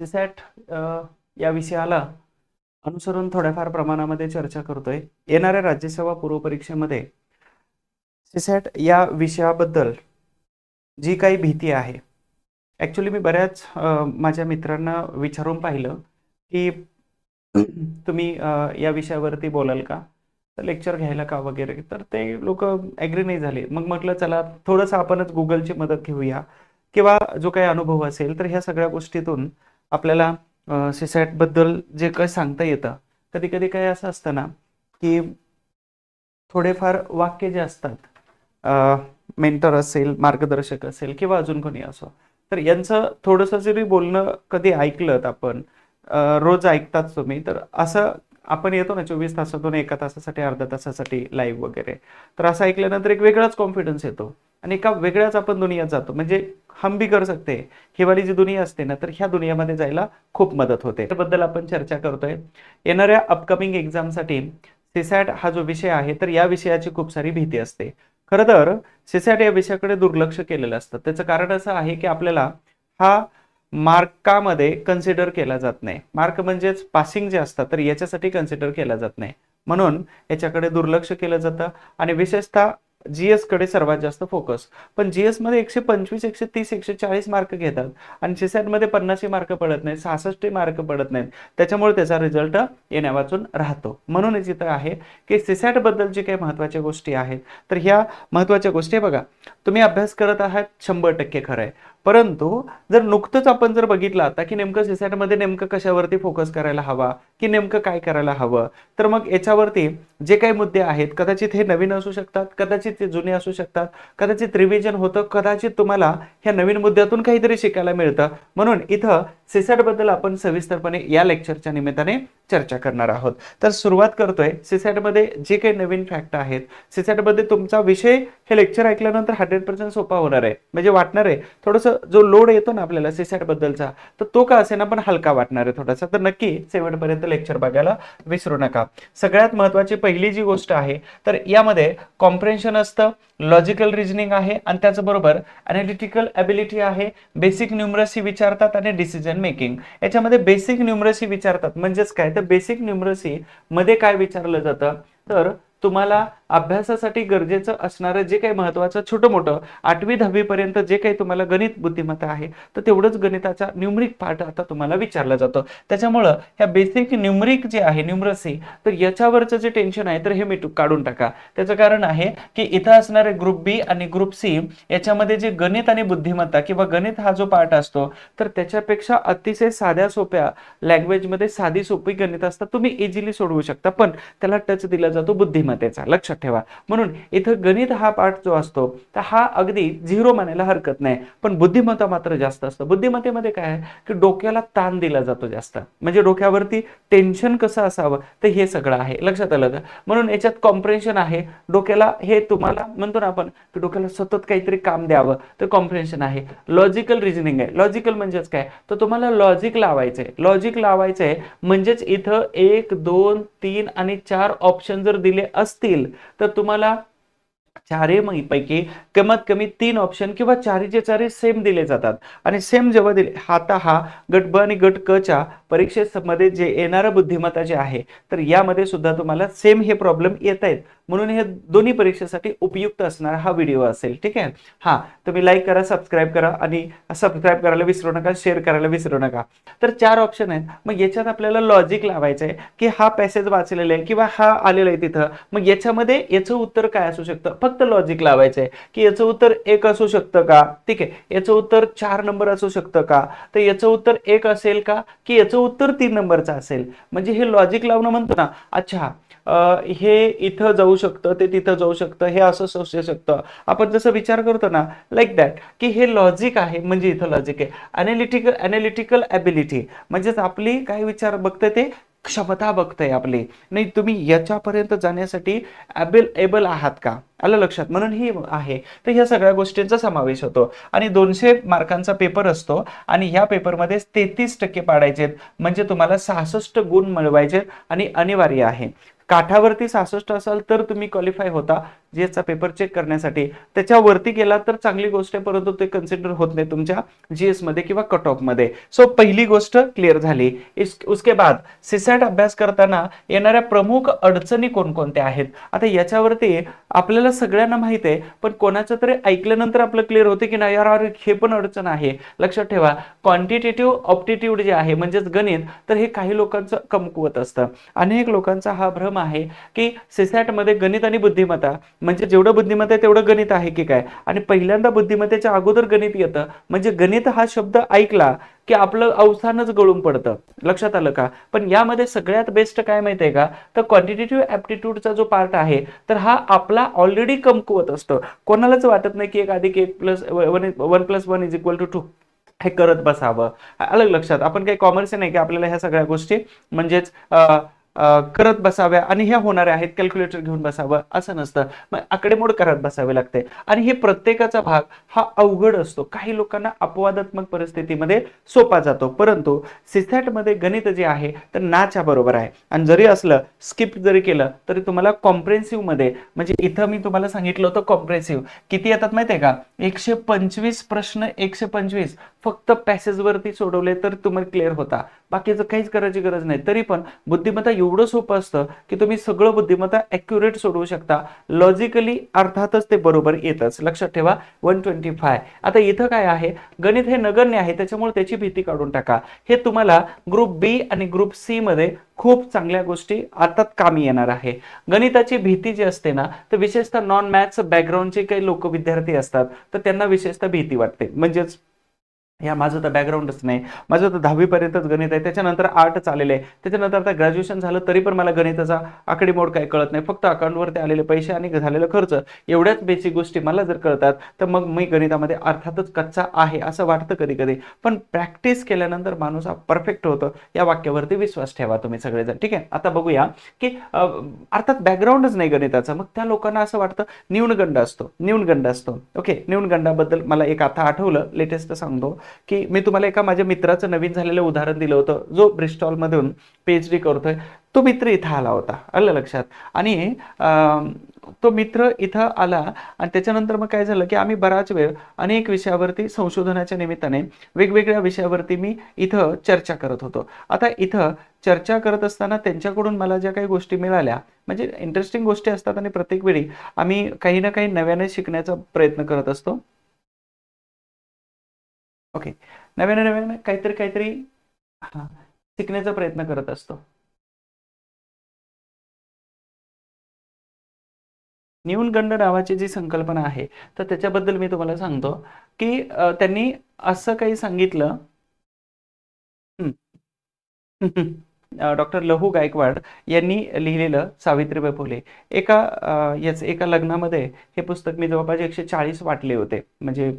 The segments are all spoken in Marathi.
सीसॅट या विषयाला अनुसरून थोड्याफार प्रमाणामध्ये चर्चा करतोय. येणाऱ्या राज्यसेवा पूर्व परीक्षेमध्ये सीसॅट या विषयाबद्दल जी काही भीती आहे, ॲक्च्युली मी बऱ्याच माझ्या मित्रांना विचारून पाहिलं की तुम्ही या विषयावरती बोलाल का, तर लेक्चर घ्यायला का वगैरे, तर ते लोक ॲग्री नाही झाले. मग म्हटलं चला थोडंसं आपणच गुगलची मदत घेऊया किंवा जो काही अनुभव असेल तर ह्या सगळ्या गोष्टीतून आपल्याला सीसॅटबद्दल जे काही सांगता येतं. कधी कधी काय असं असतं ना की थोडेफार वाक्य जे असतात, मेंटर असेल, मार्गदर्शक असेल किंवा अजून कोणी असो, तर यांचं थोडंसं जरी बोलणं कधी ऐकलं आपण, रोज ऐकतात तुम्ही, तर असं आपण येतो ना 24 तासातून 1 तासासाठी, अर्ध्या तासासाठी लाईव्ह वगैरे, तर असं ऐकल्यानंतर एक वेगळाच कॉन्फिडन्स येतो आणि एका वेगळ्याच आपण दुनियात जातो. म्हणजे हम भी कर सकते, ही वाली जी दुनिया असते ना, तर ह्या दुनियामध्ये जायला खूप मदत होते. त्याबद्दल आपण चर्चा करतोय. येणाऱ्या अपकमिंग एक्झामसाठी सीसॅट हा जो विषय आहे, तर या विषयाची खूप सारी भीती असते. खरं तर सीसॅट या विषयाकडे दुर्लक्ष केलेलं असतं. त्याचं कारण असं आहे की आपल्याला हा मार्कामध्ये कन्सिडर केला जात नाही. मार्क म्हणजेच पासिंग जे असतात, तर याच्यासाठी कन्सिडर केला जात नाही, म्हणून याच्याकडे दुर्लक्ष केलं जातं. आणि विशेषतः जीएस कडे सर्वात जास्त फोकस. पण जीएस मध्ये 125, 130, 140 मार्क घेतात आणि सीसॅट मध्ये 50 मार्क पडत नाहीत, 66 मार्क पडत नाहीत. त्याच्यामुळे त्याचा रिझल्ट येण्या वाचून राहतो. म्हणूनच इथं आहे की सीसॅट बद्दल जे काही महत्त्वाच्या गोष्टी आहेत, तर ह्या महत्त्वाच्या गोष्टी बघा, तुम्ही अभ्यास करत आहात 100% खरं आहे. परंतु जर नुकतंच आपण जर बघितलं आता की नेमकं सीसॅट मध्ये नेमकं कशावरती फोकस करायला हवा, की नेमकं काय करायला हवं, तर मग याच्यावरती जे काही मुद्दे आहेत, कदाचित हे नवीन असू शकतात, कदाचित ते जुने असू शकतात, कदाचित रिव्हिजन होतं, कदाचित तुम्हाला ह्या नवीन मुद्द्यातून काहीतरी शिकायला मिळतं. म्हणून इथं सीसॅट बद्दल आपण सविस्तरपणे या लेक्चरच्या निमित्ताने चर्चा करणार आहोत. तर सुरुवात करतोय. सीसॅट मध्ये जे काही नवीन फॅक्ट आहेत, सीसॅट मध्ये तुमचा विषय हे लेक्चर ऐकल्यानंतर 100% सोपा होणार आहे. म्हणजे वाटणार आहे थोडंसं, जो लोड येतो ना आपल्याला सीसॅट बद्दलचा, तर तो का असेना पण हलका वाटणार आहे थोडासा. तर नक्की शेवटपर्यंत लेक्चर बघायला विसरू नका. सगळ्यात महत्त्वाची पहिली जी गोष्ट आहे, तर यामध्ये कॉम्प्रेन्शन असतं, लॉजिकल रिजनिंग आहे आणि त्याचबरोबर अनालिटिकल ॲबिलिटी आहे, बेसिक न्यूमरसी विचारतात आणि डिसिजन मेकिंग. याच्यामध्ये बेसिक न्यूमरसी विचारतात म्हणजेच काय, तर बेसिक न्यूमरसी मध्ये काय विचारलं जातं, तर तुम्हाला अभ्यासासाठी गरजेचं असणारं जे काही महत्त्वाचं छोटं मोठं 8वी 10वी पर्यंत जे काही तुम्हाला गणित बुद्धिमत्ता आहे, तर तेवढंच गणिताचा न्यूमरिक पार्ट आता तुम्हाला विचारला जातो. त्याच्यामुळं ह्या बेसिक न्यूमरिक जे आहे, न्यूमरसी, तर याच्यावरचं जे टेन्शन आहे, तर हे मी काढून टाका. त्याचं कारण आहे की इथं असणारे ग्रुप बी आणि ग्रुप सी याच्यामध्ये जे गणित आणि बुद्धिमत्ता किंवा गणित हा जो पार्ट असतो, तर त्याच्यापेक्षा अतिशय साध्या सोप्या लँग्वेजमध्ये साधी सोपी गणित असतात, तुम्ही इझिली सोडवू शकता, पण त्याला टच दिला जातो बुद्धिमत्तेचा, लक्षात ठेवा. म्हणून इथं गणित हा पार्ट जो असतो, तर हा अगदी 0 म्हणायला हरकत नाही, पण बुद्धिमत्ता मात्र जास्त असतं. बुद्धिमत्तेमध्ये काय आहे की डोक्याला ताण दिला जातो जास्त, म्हणजे डोक्यावरती टेन्शन कसं असावं, तर हे सगळं आहे, लक्षात आलं का. म्हणून याच्यात कॉम्प्रेन्शन आहे, डोक्याला हे तुम्हाला म्हणतो ना आपण की डोक्याला सतत काहीतरी काम द्यावं, तर कॉम्प्रेन्शन आहे. लॉजिकल रिजनिंग आहे. लॉजिकल म्हणजेच काय, तर तुम्हाला लॉजिक लावायचंय. लॉजिक लावायचंय म्हणजेच इथं 1, 2, 3 आणि 4 ऑप्शन जर दिले असतील, तर तुम्हाला चारही पैकी कमीत कमी 3 ऑप्शन किंवा चारीचे चारी सेम दिले जातात. आणि सेम जेव्हा दिले, आता हा गट ब आणि गट क च्या परीक्षेमध्ये जे येणारं बुद्धिमत्ता जे आहे, तर यामध्ये सुद्धा तुम्हाला सेम हे प्रॉब्लेम येत आहेत. म्हणून हे दोन्ही परीक्षेसाठी उपयुक्त असणारा हा व्हिडिओ असेल. ठीक आहे. हा, तुम्ही लाईक करा, सबस्क्राईब करा आणि सबस्क्राईब करायला विसरू नका, शेअर करायला विसरू नका. तर 4 ऑप्शन आहेत. मग याच्यात आपल्याला लॉजिक लावायचं आहे की हा पॅसेज वाचलेला आहे किंवा हा आलेला आहे तिथं, मग याच्यामध्ये याचं उत्तर काय असू शकतं, फक्त लॉजिक लावायचं आहे की याचं उत्तर 1 असू शकतं का, ठीक आहे, याचं उत्तर 4 नंबर असू शकतं का, तर याचं उत्तर 1 असेल का, की याचं उत्तर 3 नंबरचं असेल. म्हणजे हे लॉजिक लावणं म्हणतो ना, अच्छा हे इथं जाऊ शकतं, ते तिथं जाऊ शकतं, हे असं असू शकतं, आपण जसं विचार करतो ना, लाईक दॅट, की हे लॉजिक आहे. म्हणजे इथं लॉजिक आहे. अनालिटिकल ॲबिलिटी म्हणजेच आपली काय विचार बघते, ते क्षमता बघताय आपली, नाही तुम्ही याच्यापर्यंत जाण्यासाठी एबल आहात का, आलं लक्षात. म्हणून ही आहे. तर ह्या सगळ्या गोष्टींचा समावेश होतो. आणि 200 मार्कांचा पेपर असतो आणि ह्या पेपरमध्ये 33% पाडायचे, म्हणजे तुम्हाला 66 गुण मिळवायचे आणि अनिवार्य आहे. काठावरती 66 असाल तर तुम्ही क्वालिफाय होता जीएसचा पेपर चेक करण्यासाठी. त्याच्यावरती गेला तर चांगली गोष्ट आहे, परंतु ते कन्सिडर होत नाही तुमच्या जीएस मध्ये किंवा कट ऑफ मध्ये. सो पहिली गोष्ट क्लिअर झाली. उसके बाद सीसॅट अभ्यास करताना येणाऱ्या प्रमुख अडचणी कोणकोणत्या आहेत. आता याच्यावरती आपल्याला सगळ्यांना माहित आहे, पण कोणाचं तरी ऐकल्यानंतर आपलं क्लिअर होते की नाही यार हे पण अडचण आहे. लक्षात ठेवा, क्वांटिटेटिव्ह ऑप्टिट्यूड जे आहे म्हणजेच गणित, तर हे काही लोकांचं कमकुवत असतं. अनेक लोकांचा हा भ्रम आहे की सीसॅट मध्ये गणित आणि बुद्धिमत्ता म्हणजे जेवढं बुद्धिमत्ता आहे तेवढं गणित आहे की काय, आणि पहिल्यांदा बुद्धिमत्तेच्या अगोदर गणित येतं. म्हणजे गणित हा शब्द ऐकला की आपलं अवसानच गळून पडतं. लक्षात आलं का? पण यामध्ये सगळ्यात बेस्ट काय माहितीये का, तर क्वांटिटेटिव्ह ऍप्टिट्यूडचा जो पार्ट आहे तर हा आपला ऑलरेडी कमकुवत असतो. कोणालाच वाटत नाही की 1+1=1 हे करत बसावं. अलग लक्षात, आपण काही कॉमर्स नाही की आपल्याला ह्या सगळ्या गोष्टी म्हणजेच करत बसाव्या आणि ह्या होणाऱ्या आहेत, कॅल्क्युलेटर घेऊन बसावं असं नसतं. मग आकडेमोड करत बसावे लागते आणि हे प्रत्येकाचा भाग हा अवघड असतो. काही लोकांना अपवादात्मक परिस्थितीमध्ये सोपा जातो, परंतु सीसॅट मध्ये गणित जे आहे तर नाच्या बरोबर आहे. आणि जरी असलं स्किप जरी केलं तरी तुम्हाला कॉम्प्रेन्सिव्ह मध्ये, म्हणजे इथं मी तुम्हाला सांगितलं होतं कॉम्प्रेन्सिव्ह किती येतात माहितीये का, 125 प्रश्न, 125 फक्त पॅसेज वरती सोडवले तर तुम्हाला क्लिअर होता. बाकीचं काहीच करायची गरज नाही. तरी पण बुद्धिमत्ता एवढं सोपं असतं की तुम्ही सगळं बुद्धिमत्ता ॲक्युरेट सोडवू शकता. लॉजिकली अर्थातच ते बरोबर येतच. लक्षात ठेवा 125. आता इथं काय आहे, गणित हे नगण्य आहे त्याच्यामुळे त्याची भीती काढून टाका. हे तुम्हाला ग्रुप बी आणि ग्रुप सी मध्ये खूप चांगल्या गोष्टी आता कामी येणार आहे. गणिताची भीती जी असते ना, तर विशेषतः नॉन मॅथ्स बॅकग्राऊंडचे काही लोक विद्यार्थी असतात तर त्यांना विशेषतः भीती वाटते. म्हणजेच या माझं तर बॅकग्राऊंडच नाही, माझं तर 10वी पर्यंतच गणित आहे, त्याच्यानंतर आर्ट चाललेलं आहे, त्याच्यानंतर आता ग्रॅज्युएशन झालं तरी पण मला गणिताचा आकडेमोड काय कळत नाही, फक्त अकाउंटवरती आलेले पैसे आणि झालेला खर्च एवढ्याच बेसिक गोष्टी मला जर कळतात तर मग मी गणितामध्ये अर्थातच कच्चा आहे असं वाटतं कधी कधी. पण प्रॅक्टिस केल्यानंतर माणूस हा परफेक्ट होतो, या वाक्यावरती विश्वास ठेवा तुम्ही सगळेजण. ठीक आहे, आता बघूया की अर्थात बॅकग्राऊंडच नाही गणिताचं, मग त्या लोकांना असं वाटतं न्यूनगंड असतो, न्यूनगंड असतो. ओके, न्यूनगंडाबद्दल मला एक आता आठवलं, लेटेस्ट सांगतो की मी तुम्हाला एका माझ्या मित्राचं नवीन झालेलं उदाहरण दिलं होतं, जो ब्रिस्टॉल मधून पीएचडी करतोय. तो मित्र इथं आला होता, आलं लक्षात, आणि तो मित्र इथं आला आणि त्याच्यानंतर मग काय झालं की आम्ही बराच वेळ अनेक विषयावरती संशोधनाच्या निमित्ताने वेगवेगळ्या विषयावरती मी इथं चर्चा करत होतो. आता इथं चर्चा करत असताना त्यांच्याकडून मला ज्या काही गोष्टी मिळाल्या, म्हणजे इंटरेस्टिंग गोष्टी असतात आणि प्रत्येक वेळी आम्ही काही ना काही नव्याने शिकण्याचा प्रयत्न करत असतो. ओके, नव्याने नव्याने काहीतरी काहीतरी हा शिकण्याचा प्रयत्न करत असतो. न्यूनगंड नावाची जी संकल्पना आहे तर त्याच्याबद्दल मी तुम्हाला सांगतो की त्यांनी असं काही सांगितलं. डॉक्टर लहू गायकवाड यांनी लिहिलेलं सावित्रीबाई फुले, एका लग्नामध्ये हे पुस्तक मी जवळपास 140 वाटले होते, म्हणजे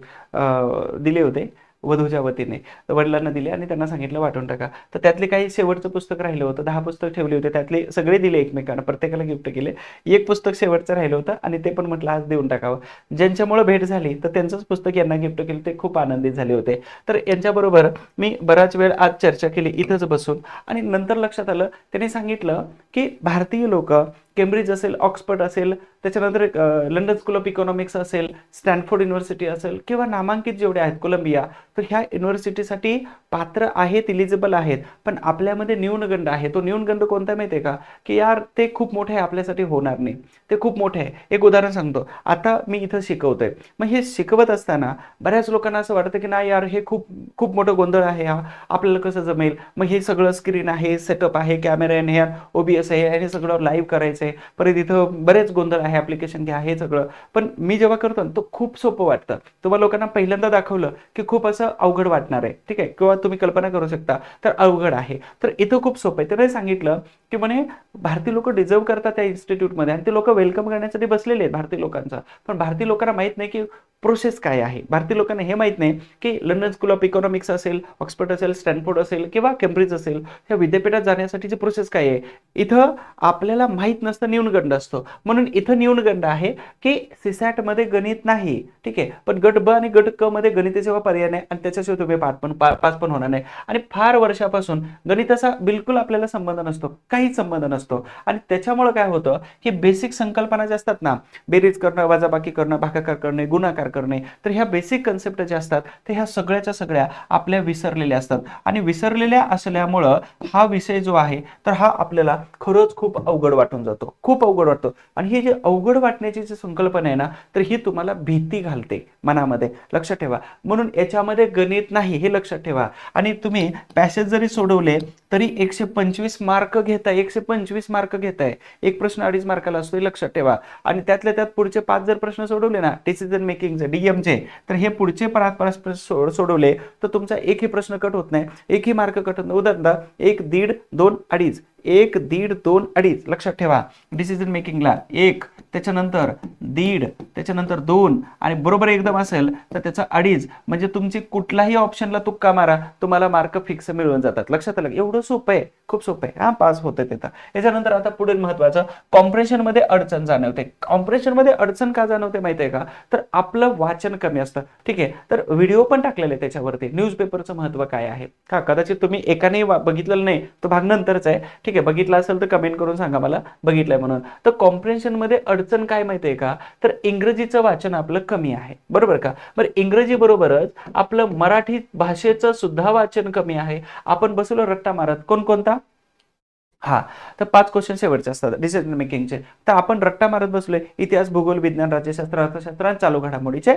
दिले होते वधूच्या वतीने. तर वडिलांना दिले आणि त्यांना सांगितलं वाटून टाका. तर त्यातले काही शेवटचं पुस्तक राहिलं होतं, 10 पुस्तक ठेवले होते, त्यातले सगळे दिले एकमेकांना, प्रत्येकाला गिफ्ट केले. एक पुस्तक शेवटचं राहिलं होतं आणि ते पण म्हटलं आज देऊन टाकावं. ज्यांच्यामुळे भेट झाली तर त्यांचंच पुस्तक यांना गिफ्ट केलं, ते खूप आनंदित झाले होते. तर यांच्याबरोबर मी बराच वेळ आज चर्चा केली इथंच बसून, आणि नंतर लक्षात आलं त्यांनी सांगितलं की भारतीय लोक केम्ब्रिज असेल, ऑक्सफर्ड असेल, त्याच्यानंतर लंडन स्कूल ऑफ इकॉनॉमिक्स असेल, स्टॅनफोर्ड युनिव्हर्सिटी असेल किंवा नामांकित जेवढे आहेत कोलंबिया, तर ह्या युनिव्हर्सिटीसाठी पात्र आहेत, इलिजिबल आहेत. पण आपल्यामध्ये न्यूनगंड आहे. तो न्यूनगंड कोणता माहिती आहे का, की यार ते खूप मोठे आहे, आपल्यासाठी होणार नाही, ते खूप मोठे आहे. एक उदाहरण सांगतो, आता मी इथं शिकवतोय, मग हे शिकवत असताना बऱ्याच लोकांना असं वाटतं की नाही यार हे खूप खूप मोठं गोंधळ आहे, हा आपल्याला कसं जमेल. मग हे सगळं स्क्रीन आहे, सेटअप आहे, कॅमेरा आहे, हे ओबीएस आहे, हे सगळं लाईव्ह करायचं आहे, परत इथं बरेच गोंधळ आहे, ऍप्लिकेशन घ्या, हे सगळं. पण मी जेव्हा करतो तो खूप सोपं वाटतं. तुम्हाला लोकांना पहिल्यांदा दाखवलं की खूप असं अवघड वाटणार आहे, ठीक आहे, किंवा तुम्ही कल्पना करू शकता तर अवघड आहे. तर इथं खूप सोपं आहे. त्याने सांगितलं की म्हणे भारतीय लोक डिझर्व करतात त्या इन्स्टिट्यूटमध्ये, आणि ते लोक वेलकम करण्यासाठी बसलेले आहेत भारतीय लोकांचा. पण भारतीय लोकांना माहित नाही की प्रोसेस काय आहे. भारतीय लोकांना हे माहीत नाही की लंडन स्कूल ऑफ इकॉनॉमिक्स असेल, ऑक्सफर्ड असेल, स्टॅनफोर्ड असेल किंवा केम्ब्रिज असेल, ह्या विद्यापीठात जाण्यासाठीची प्रोसेस काय आहे. इथं आपल्याला माहीत नसतं, न्यूनगंड असतो. म्हणून इथं न्यूनगंड आहे की सीसॅट मध्ये गणित नाही, ठीक आहे, पण गट ब आणि गट क मध्ये गणिताशिवाय पर्याय नाही आणि त्याच्याशिवाय तुम्ही पास पण होणार नाही. आणि फार वर्षापासून गणिताचा बिलकुल आपल्याला संबंध नसतो, काहीच संबंध नसतो. आणि त्याच्यामुळे काय होतं की बेसिक संकल्पना ज्या असतात ना, बेरीज करणं, वजाबाकी करणं, भागाकार करणे, गुणाकार करणे, तर ह्या बेसिक कन्सेप्ट ज्या असतात ते ह्या सगळ्याच्या सगळ्या आपल्या विसरलेल्या असतात. आणि विसरलेल्या असल्यामुळं हा विषय जो आहे तर हा आपल्याला खरंच खूप अवघड वाटून जातो, खूप अवघड वाटतो. आणि ही जी अवघड वाटण्याची जी संकल्पना आहे ना, तर ही तुम्हाला भीती घालते मनामध्ये, लक्षात ठेवा. म्हणून याच्यामध्ये गणित नाही हे लक्षात ठेवा. आणि तुम्ही पॅसेज जरी सोडवले तरी 125 मार्क घेताय, 125 मार्क घेताय. एक प्रश्न 2.5 मार्काला असतो, लक्षात ठेवा. आणि त्यातल्या त्यात पुढचे 5 जर प्रश्न सोडवले ना डिसिजन मेकिंगचे, डीएमचे, तर हे पुढचे 5 प्रश्न सोडवले तर तुमचा एकही प्रश्न कट होत नाही, एकही मार्क कट होत नाही. उदाहरणार्थ 1, 1.5, 2, 2.5, 1, 1.5, 2, 2.5, लक्षात ठेवा. डिसिजन मेकिंगला 1, त्याच्यानंतर 1.5, त्याच्यानंतर 2 आणि बरोबर एकदम असेल तर त्याचा 2.5. म्हणजे तुमची कुठलाही ऑप्शनला तुक्का मारा, तुम्हाला मार्क फिक्स मिळून जातात. लक्षात आलं. एवढं सोपं आहे, खूप सोपं आहे. हा, पास होतं तिथं. याच्यानंतर आता पुढील महत्वाचं, कॉम्प्रेशन मध्ये अडचण जाणवते. कॉम्प्रेशन मध्ये अडचण का जाणवते माहिती आहे का, तर आपलं वाचन कमी असतं, ठीक आहे. तर व्हिडिओ पण टाकलेले त्याच्यावरती, न्यूजपेपरचं महत्व काय आहे. का कदाचित तुम्ही एकाने बघितलेलं नाही, तो भाग नंतरचा आहे, ठीक आहे. बघितला असेल तर कमेंट करून सांगा मला बघितलंय म्हणून. तर कॉम्प्रेन्शन मध्ये अडचण काय माहिती आहे का, तर इंग्रजीचं वाचन आपलं कमी आहे, बरोबर का. बरं, इंग्रजी बरोबरच आपलं मराठी भाषेचं सुद्धा वाचन कमी आहे. आपण बसलो रट्टा मारत, कोणकोणता, हा, तर 5 क्वेश्चन शेवटचे असतात डिसिजन मेकिंगचे. तर आपण रट्टा मारत बसलोय इतिहास, भूगोल, विज्ञान, राज्यशास्त्र, अर्थशास्त्र आणि चालू घडामोडीचे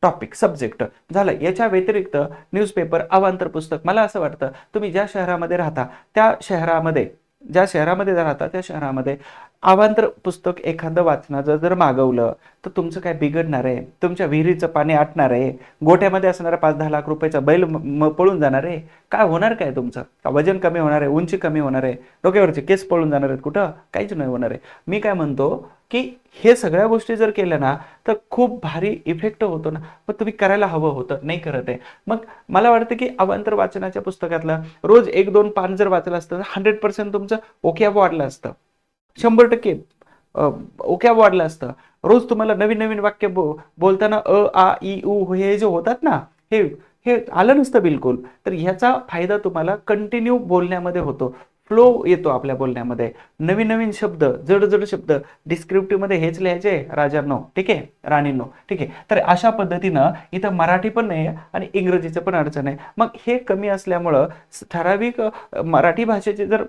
टॉपिक, सब्जेक्ट झालं. याच्या व्यतिरिक्त न्यूजपेपर, अवांतर पुस्तक. मला असं वाटतं तुम्ही ज्या शहरामध्ये राहता त्या शहरामध्ये, त्या शहरामध्ये अवांतर पुस्तक एखादं वाचनाचं जर मागवलं तर तुमचं काय बिघडणार आहे. तुमच्या विहिरीचं पाणी आटणार आहे, गोठ्यामध्ये असणारा 5-10 लाख रुपयाचा बैल पळून जाणार आहे, काय होणार, काय तुमचं का वजन कमी होणार आहे, उंची कमी होणार आहे, डोक्यावरचे केस पळून जाणार आहेत, कुठं काहीच नाही होणार आहे. मी काय म्हणतो की हे सगळ्या गोष्टी जर केल्या ना तर खूप भारी इफेक्ट होतो ना. मग तुम्ही करायला हवं होतं, नाही करत आहे. मग मला वाटतं की अवांतर वाचनाच्या पुस्तकातलं रोज 1-2 पान जर वाचलं असतं तर 100% तुमचं ओक्याब वाढलं असतं, 100% ओक्याब वाढलं असतं. रोज तुम्हाला नवीन नवीन वाक्य बोलताना अ, आ, इ, उ हे जे होतात ना, हे हे आलं नसतं बिलकुल. तर ह्याचा फायदा तुम्हाला कंटिन्यू बोलण्यामध्ये होतो, फ्लो येतो आपल्या बोलण्यामध्ये. नवीन नवीन शब्द, जड जड शब्द डिस्क्रिप्टिव्ह मध्ये हेच लिहायचे राजांनो, ठीक आहे, राणींनो, ठीक आहे. तर अशा पद्धतीनं इथं मराठी पण नाही आणि इंग्रजीचं पण अडचण आहे. मग हे कमी असल्यामुळं ठराविक मराठी भाषेचे जर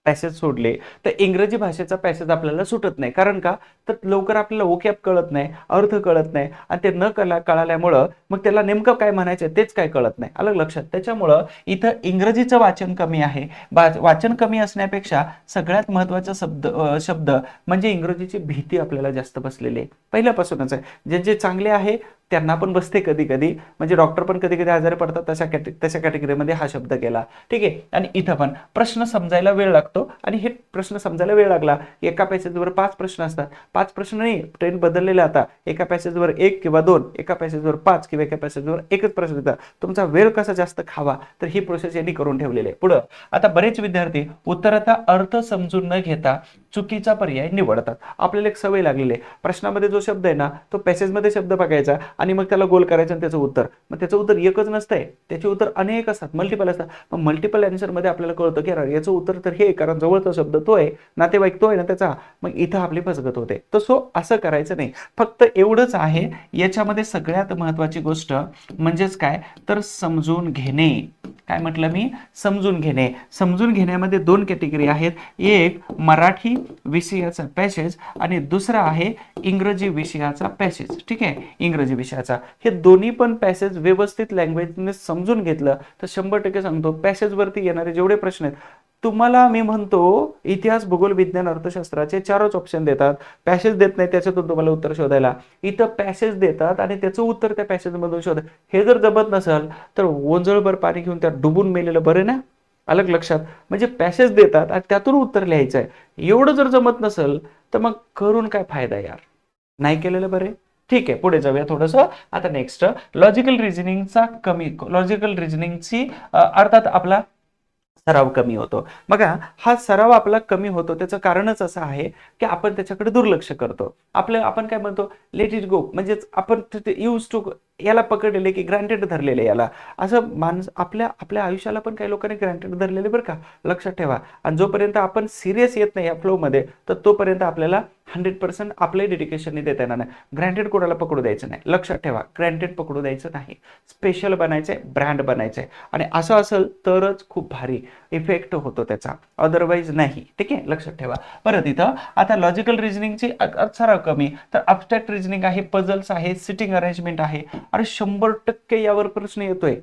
पॅसेज सोडले तर इंग्रजी भाषेचा पॅसेज आपल्याला सुटत नाही. कारण का, तर लवकर आपल्याला ओकॅब कळत नाही, अर्थ कळत नाही आणि ते न कळाल्यामुळं मग त्याला नेमकं काय म्हणायचं तेच काय कळत नाही. आलं लक्षात. त्याच्यामुळं इथं इंग्रजीचं वाचन कमी आहे. वाचन कमी असण्यापेक्षा सगळ्यात महत्वाचा शब्द म्हणजे इंग्रजीची भीती आपल्याला जास्त बसलेली आहे पहिल्यापासूनच आहे. जे चांगले आहे त्यांना पण बसते कधी कधी, म्हणजे डॉक्टर पण कधी कधी आजारी पडतात, तशा कॅटेगरीमध्ये हा शब्द गेला, ठीक आहे. आणि इथं पण प्रश्न समजायला वेळ लागतो आणि हे प्रश्न समजायला वेळ लागला. एका पॅसेजवर 5 प्रश्न असतात, 5 प्रश्न नाही, ट्रेंड बदललेले आता. एका पॅसेजवर 1 किंवा 2, एका पॅसेजवर 5 किंवा एका पॅसेजवर एकच प्रश्न देतात. तुमचा वेळ कसा जास्त खावा तर ही प्रोसेस यांनी करून ठेवलेली आहे. पुढं आता बरेच विद्यार्थी उत्तराचा अर्थ समजून न घेता चुकीचा पर्याय निवडतात. आपल्याला एक सवय लागलेली आहे, प्रश्नामध्ये जो शब्द आहे ना तो पॅसेजमध्ये शब्द बघायचा आणि मग त्याला गोल करायचं आणि त्याचं उत्तर. मग त्याचं उत्तर एकच नसतंय, त्याचे उत्तर अनेक असतात, मल्टिपल असतात. मग मल्टिपल आन्सर मध्ये आपल्याला कळतं की याचं उत्तर तर हे, कारण जवळचा शब्द तो आहे, नातेवाईक तो आहे ना त्याचा. मग इथं आपली फसगत होते. तर असं करायचं नाही. फक्त एवढंच आहे याच्यामध्ये सगळ्यात महत्वाची गोष्ट म्हणजेच काय, तर समजून घेणे. काय म्हटलं मी, समजून घेणे. समजून घेण्यामध्ये 2 कॅटेगरी आहेत, एक मराठी विषयाचा पॅसेज आणि दुसरा आहे इंग्रजी विषयाचा पॅसेज, ठीक आहे. इंग्रजी विषयाचा हे दोन्ही पण पॅसेज व्यवस्थित लँग्वेजने समजून घेतलं तर 100% सांगतो पॅसेज वरती येणारे जेवढे प्रश्न आहेत, तुम्हाला मी म्हणतो इतिहास, भूगोल, विज्ञान, अर्थशास्त्राचे 4च ऑप्शन देतात, पॅसेज देत नाही त्याच्यातून तुम्हाला उत्तर शोधायला. इथं पॅसेज देतात आणि त्याचं उत्तर त्या पॅसेज मधून शोधा. हे जर जमत नसेल तर ओंजळभर पाणी घेऊन त्यात डुबून मेलेलं बरं ना. अलग लक्षात. म्हणजे पॅसेज देतात आणि त्यातून उत्तर लिहायचं आहे. एवढं जर जमत नसेल तर मग करून काय फायदा यार, नाही केलेलं बरे. ठीक आहे, पुढे जाऊया थोडंसं. आता नेक्स्ट, लॉजिकल रिझनिंगची अर्थात आपला सराव कमी होतो. बघा, हा सराव आपला कमी होतो त्याचं कारणच असं आहे की आपण त्याच्याकडे दुर्लक्ष करतो. आपण काय म्हणतो, लेट इट गो, म्हणजेच आपण यूज टू याला पकडलेले की ग्रँटेड धरलेले याला. असं आपल्या आपल्या आयुष्याला पण काही लोकांनी ग्रँटेड धरलेले बरं का, लक्षात ठेवा. आणि जोपर्यंत आपण सिरियस येत नाही या फ्लोमध्ये, तर तोपर्यंत आपल्याला 100% आपले डेडिकेशनने देता येणार नाही. ग्रँटेड कोणाला पकडू द्यायचं नाही, लक्षात ठेवा. ग्रँटेड पकडू द्यायचं नाही, स्पेशल बनायचंय, ब्रँड बनायचंय. आणि असं असेल तरच खूप भारी इफेक्ट होतो त्याचा, अदरवाईज नाही. ठीक आहे, लक्षात ठेवा. परत इथं आता लॉजिकल रिजनिंगची सराव कमी, तर अब्स्ट्रॅक्ट रिजनिंग आहे, पझल्स आहे, सिटिंग अरेंजमेंट आहे. अरे 100% यावर प्रश्न येतोय.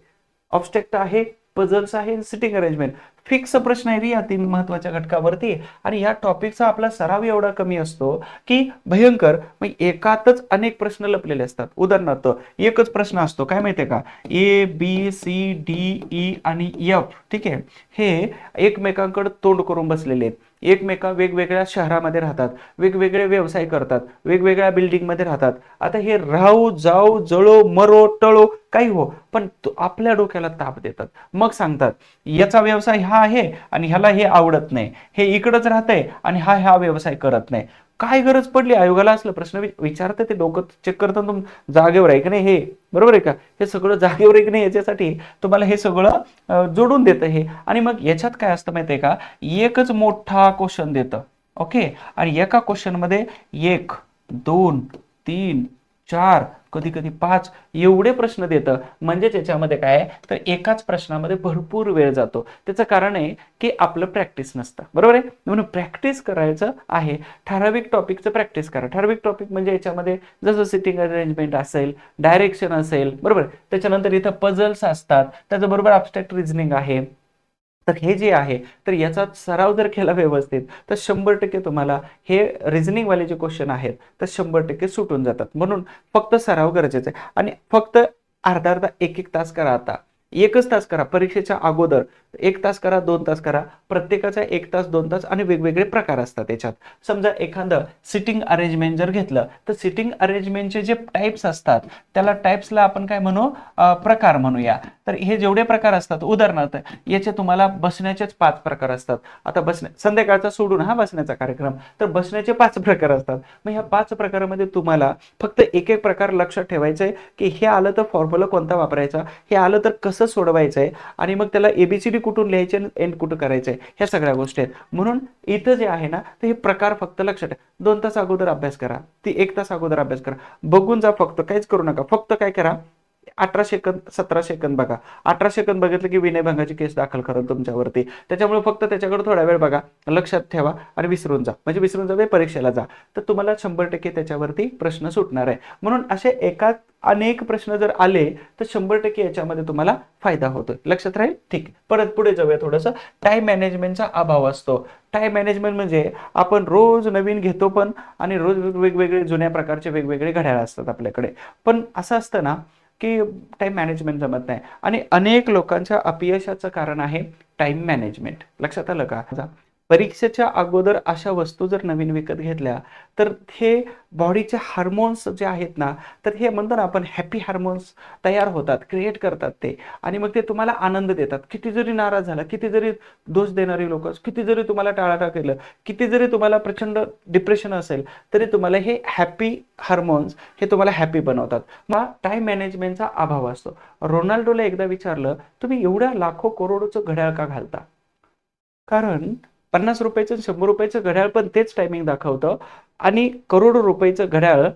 ऑब्स्ट्रॅक्ट आहे, पझल्स आहे, सिटिंग अरेंजमेंट, फिक्स प्रश्न आहे या 3 महत्वाच्या घटकावरती. आणि या टॉपिकचा आपला सराव एवढा कमी असतो की भयंकर. मग एकातच अनेक प्रश्न लपलेले असतात. उदाहरणार्थ एकच प्रश्न असतो, काय माहितीये का, ABCDE आणि F, ठीक आहे, हे एकमेकांकडे तोंड करून बसलेले आहेत. वेगवेगळ्या शहरामध्ये राहतात, वेगवेगळे व्यवसाय करतात, वेगवेगळ्या बिल्डिंगमध्ये राहतात. आता हे राहू जाऊ जळो मरो टळो काही हो, पण आपल्या डोक्याला ताप देतात. मग सांगतात याचा व्यवसाय हा आहे आणि ह्याला हे आवडत नाही, हे इकडंच राहतंय आणि हा व्यवसाय करत नाही. काय गरज पडली आयोगाला असलं प्रश्न विचारतं, ते डोकं चेक करतं तुम जागेवर आहे की नाही, हे बरोबर आहे का, हे सगळं जागेवर आहे की नाही, याच्यासाठी तुम्हाला हे सगळं जोडून देतं हे. आणि मग याच्यात काय असतं माहितीये का, एकच मोठा क्वेश्चन देतं, ओके, आणि एका क्वेश्चन मध्ये 1 2 3 4 कधी कधी 5 एवढे प्रश्न देतं. म्हणजे त्याच्यामध्ये काय, तर एकाच प्रश्नामध्ये भरपूर वेळ जातो. त्याचं कारण आहे की आपलं प्रॅक्टिस नसतं, बरोबर आहे. म्हणून प्रॅक्टिस करायचं आहे, ठराविक टॉपिकचं प्रॅक्टिस करा. ठराविक टॉपिक म्हणजे याच्यामध्ये जसं सिटिंग अरेंजमेंट असेल, डायरेक्शन असेल, बरोबर. त्याच्यानंतर इथं पझल्स असतात, त्याच्याबरोबर अब्स्ट्रॅक्ट रिझनिंग आहे. तर हे जे आहे, तर याचा सराव जर केला व्यवस्थित, तर 100% तुम्हाला हे रिझनिंग वाले जे क्वेश्चन आहेत तर 100% सुटून जातात. म्हणून फक्त सराव गरजेचा आहे. आणि फक्त अर्धा 1 तास करा. आता 1च तास करा परीक्षेच्या अगोदर, 1 तास करा, 2 तास करा. प्रत्येकाचा 1 तास 2 तास आणि वेगवेगळे प्रकार असतात त्याच्यात. समजा एखादं सिटिंग अरेंजमेंट जर घेतलं, तर सिटिंग अरेंजमेंटचे जे टाइप्स असतात, त्याला टाइप्सला आपण काय म्हणू, प्रकार म्हणूया. तर हे जेवढे प्रकार असतात, उदाहरणार्थ याचे तुम्हाला बसण्याचेच 5 प्रकार असतात. आता संध्याकाळचा सोडून हा बसण्याचा कार्यक्रम, तर बसण्याचे 5 प्रकार असतात. मग ह्या 5 प्रकारामध्ये तुम्हाला फक्त एक प्रकार लक्षात ठेवायचा आहे की हे आलं तर फॉर्म्युला कोणता वापरायचा, हे आलं तर कसं सोडवायचंय, आणि मग त्याला ABCD कुठून लिहायचे आणि एंड कुठं करायचंय, ह्या सगळ्या गोष्टी आहेत. म्हणून इथं जे आहे ना, तर हे प्रकार फक्त लक्षात ठेवा. 2 तास अगोदर अभ्यास करा, ती 1 तास अगोदर अभ्यास करा, बघून जा. फक्त काहीच करू नका, फक्त काय करा, 18 सेकंद 17 सेकंद बघा. 18 सेकंद बघितलं की विनयभंगाची केस दाखल करेल तुमच्यावरती. त्याच्यामुळे फक्त त्याच्याकडे थोडा वेळ बघा, लक्षात ठेवा आणि विसरून जा. म्हणजे विसरून जावे, परीक्षेला जा, तर तुम्हाला 100% त्याच्यावरती प्रश्न सुटणार आहे. म्हणून असे अनेक प्रश्न जर आले तर 100% याच्यामध्ये तुम्हाला फायदा होतो. लक्षात राहील, ठीक. परत पुढे जाऊया थोडंसं. टाइम मॅनेजमेंटचा अभाव असतो. टाइम मॅनेजमेंट म्हणजे आपण रोज नवीन घेतो पण, आणि रोज वेगवेगळे जुन्या प्रकारचे वेगवेगळे घड्याळ असतात आपल्याकडे. पण असं असतं ना की टाइम मॅनेजमेंट जमत नाही. आणि अनेक लोकांच्या अपयशाचं कारण आहे टाइम मॅनेजमेंट. लक्षात आलं का. परीक्षेच्या अगोदर अशा वस्तू जर नवीन विकत घेतल्या, तर हे बॉडीचे हार्मोन्स जे आहेत ना, तर हे म्हणतो ना आपण, हॅपी हार्मोन्स तयार होतात, क्रिएट करतात ते. आणि मग ते तुम्हाला आनंद देतात. किती जरी नाराज झाला, किती जरी दोष देणारी लोक, किती जरी तुम्हाला टाळाटाळ केलं, किती जरी तुम्हाला प्रचंड डिप्रेशन असेल, तरी तुम्हाला हे हॅपी हार्मोन्स हे तुम्हाला हॅपी बनवतात. मग टाइम मॅनेजमेंटचा अभाव असतो. रोनाल्डोला एकदा विचारलं, तुम्ही एवढ्या लाखो करोडोचं घड्याळ का घालता. कारण 50 रुपयाचं 100 रुपयाचं घड्याळ पण तेच टायमिंग दाखवतं, आणि करोडो रुपयाचं घड्याळ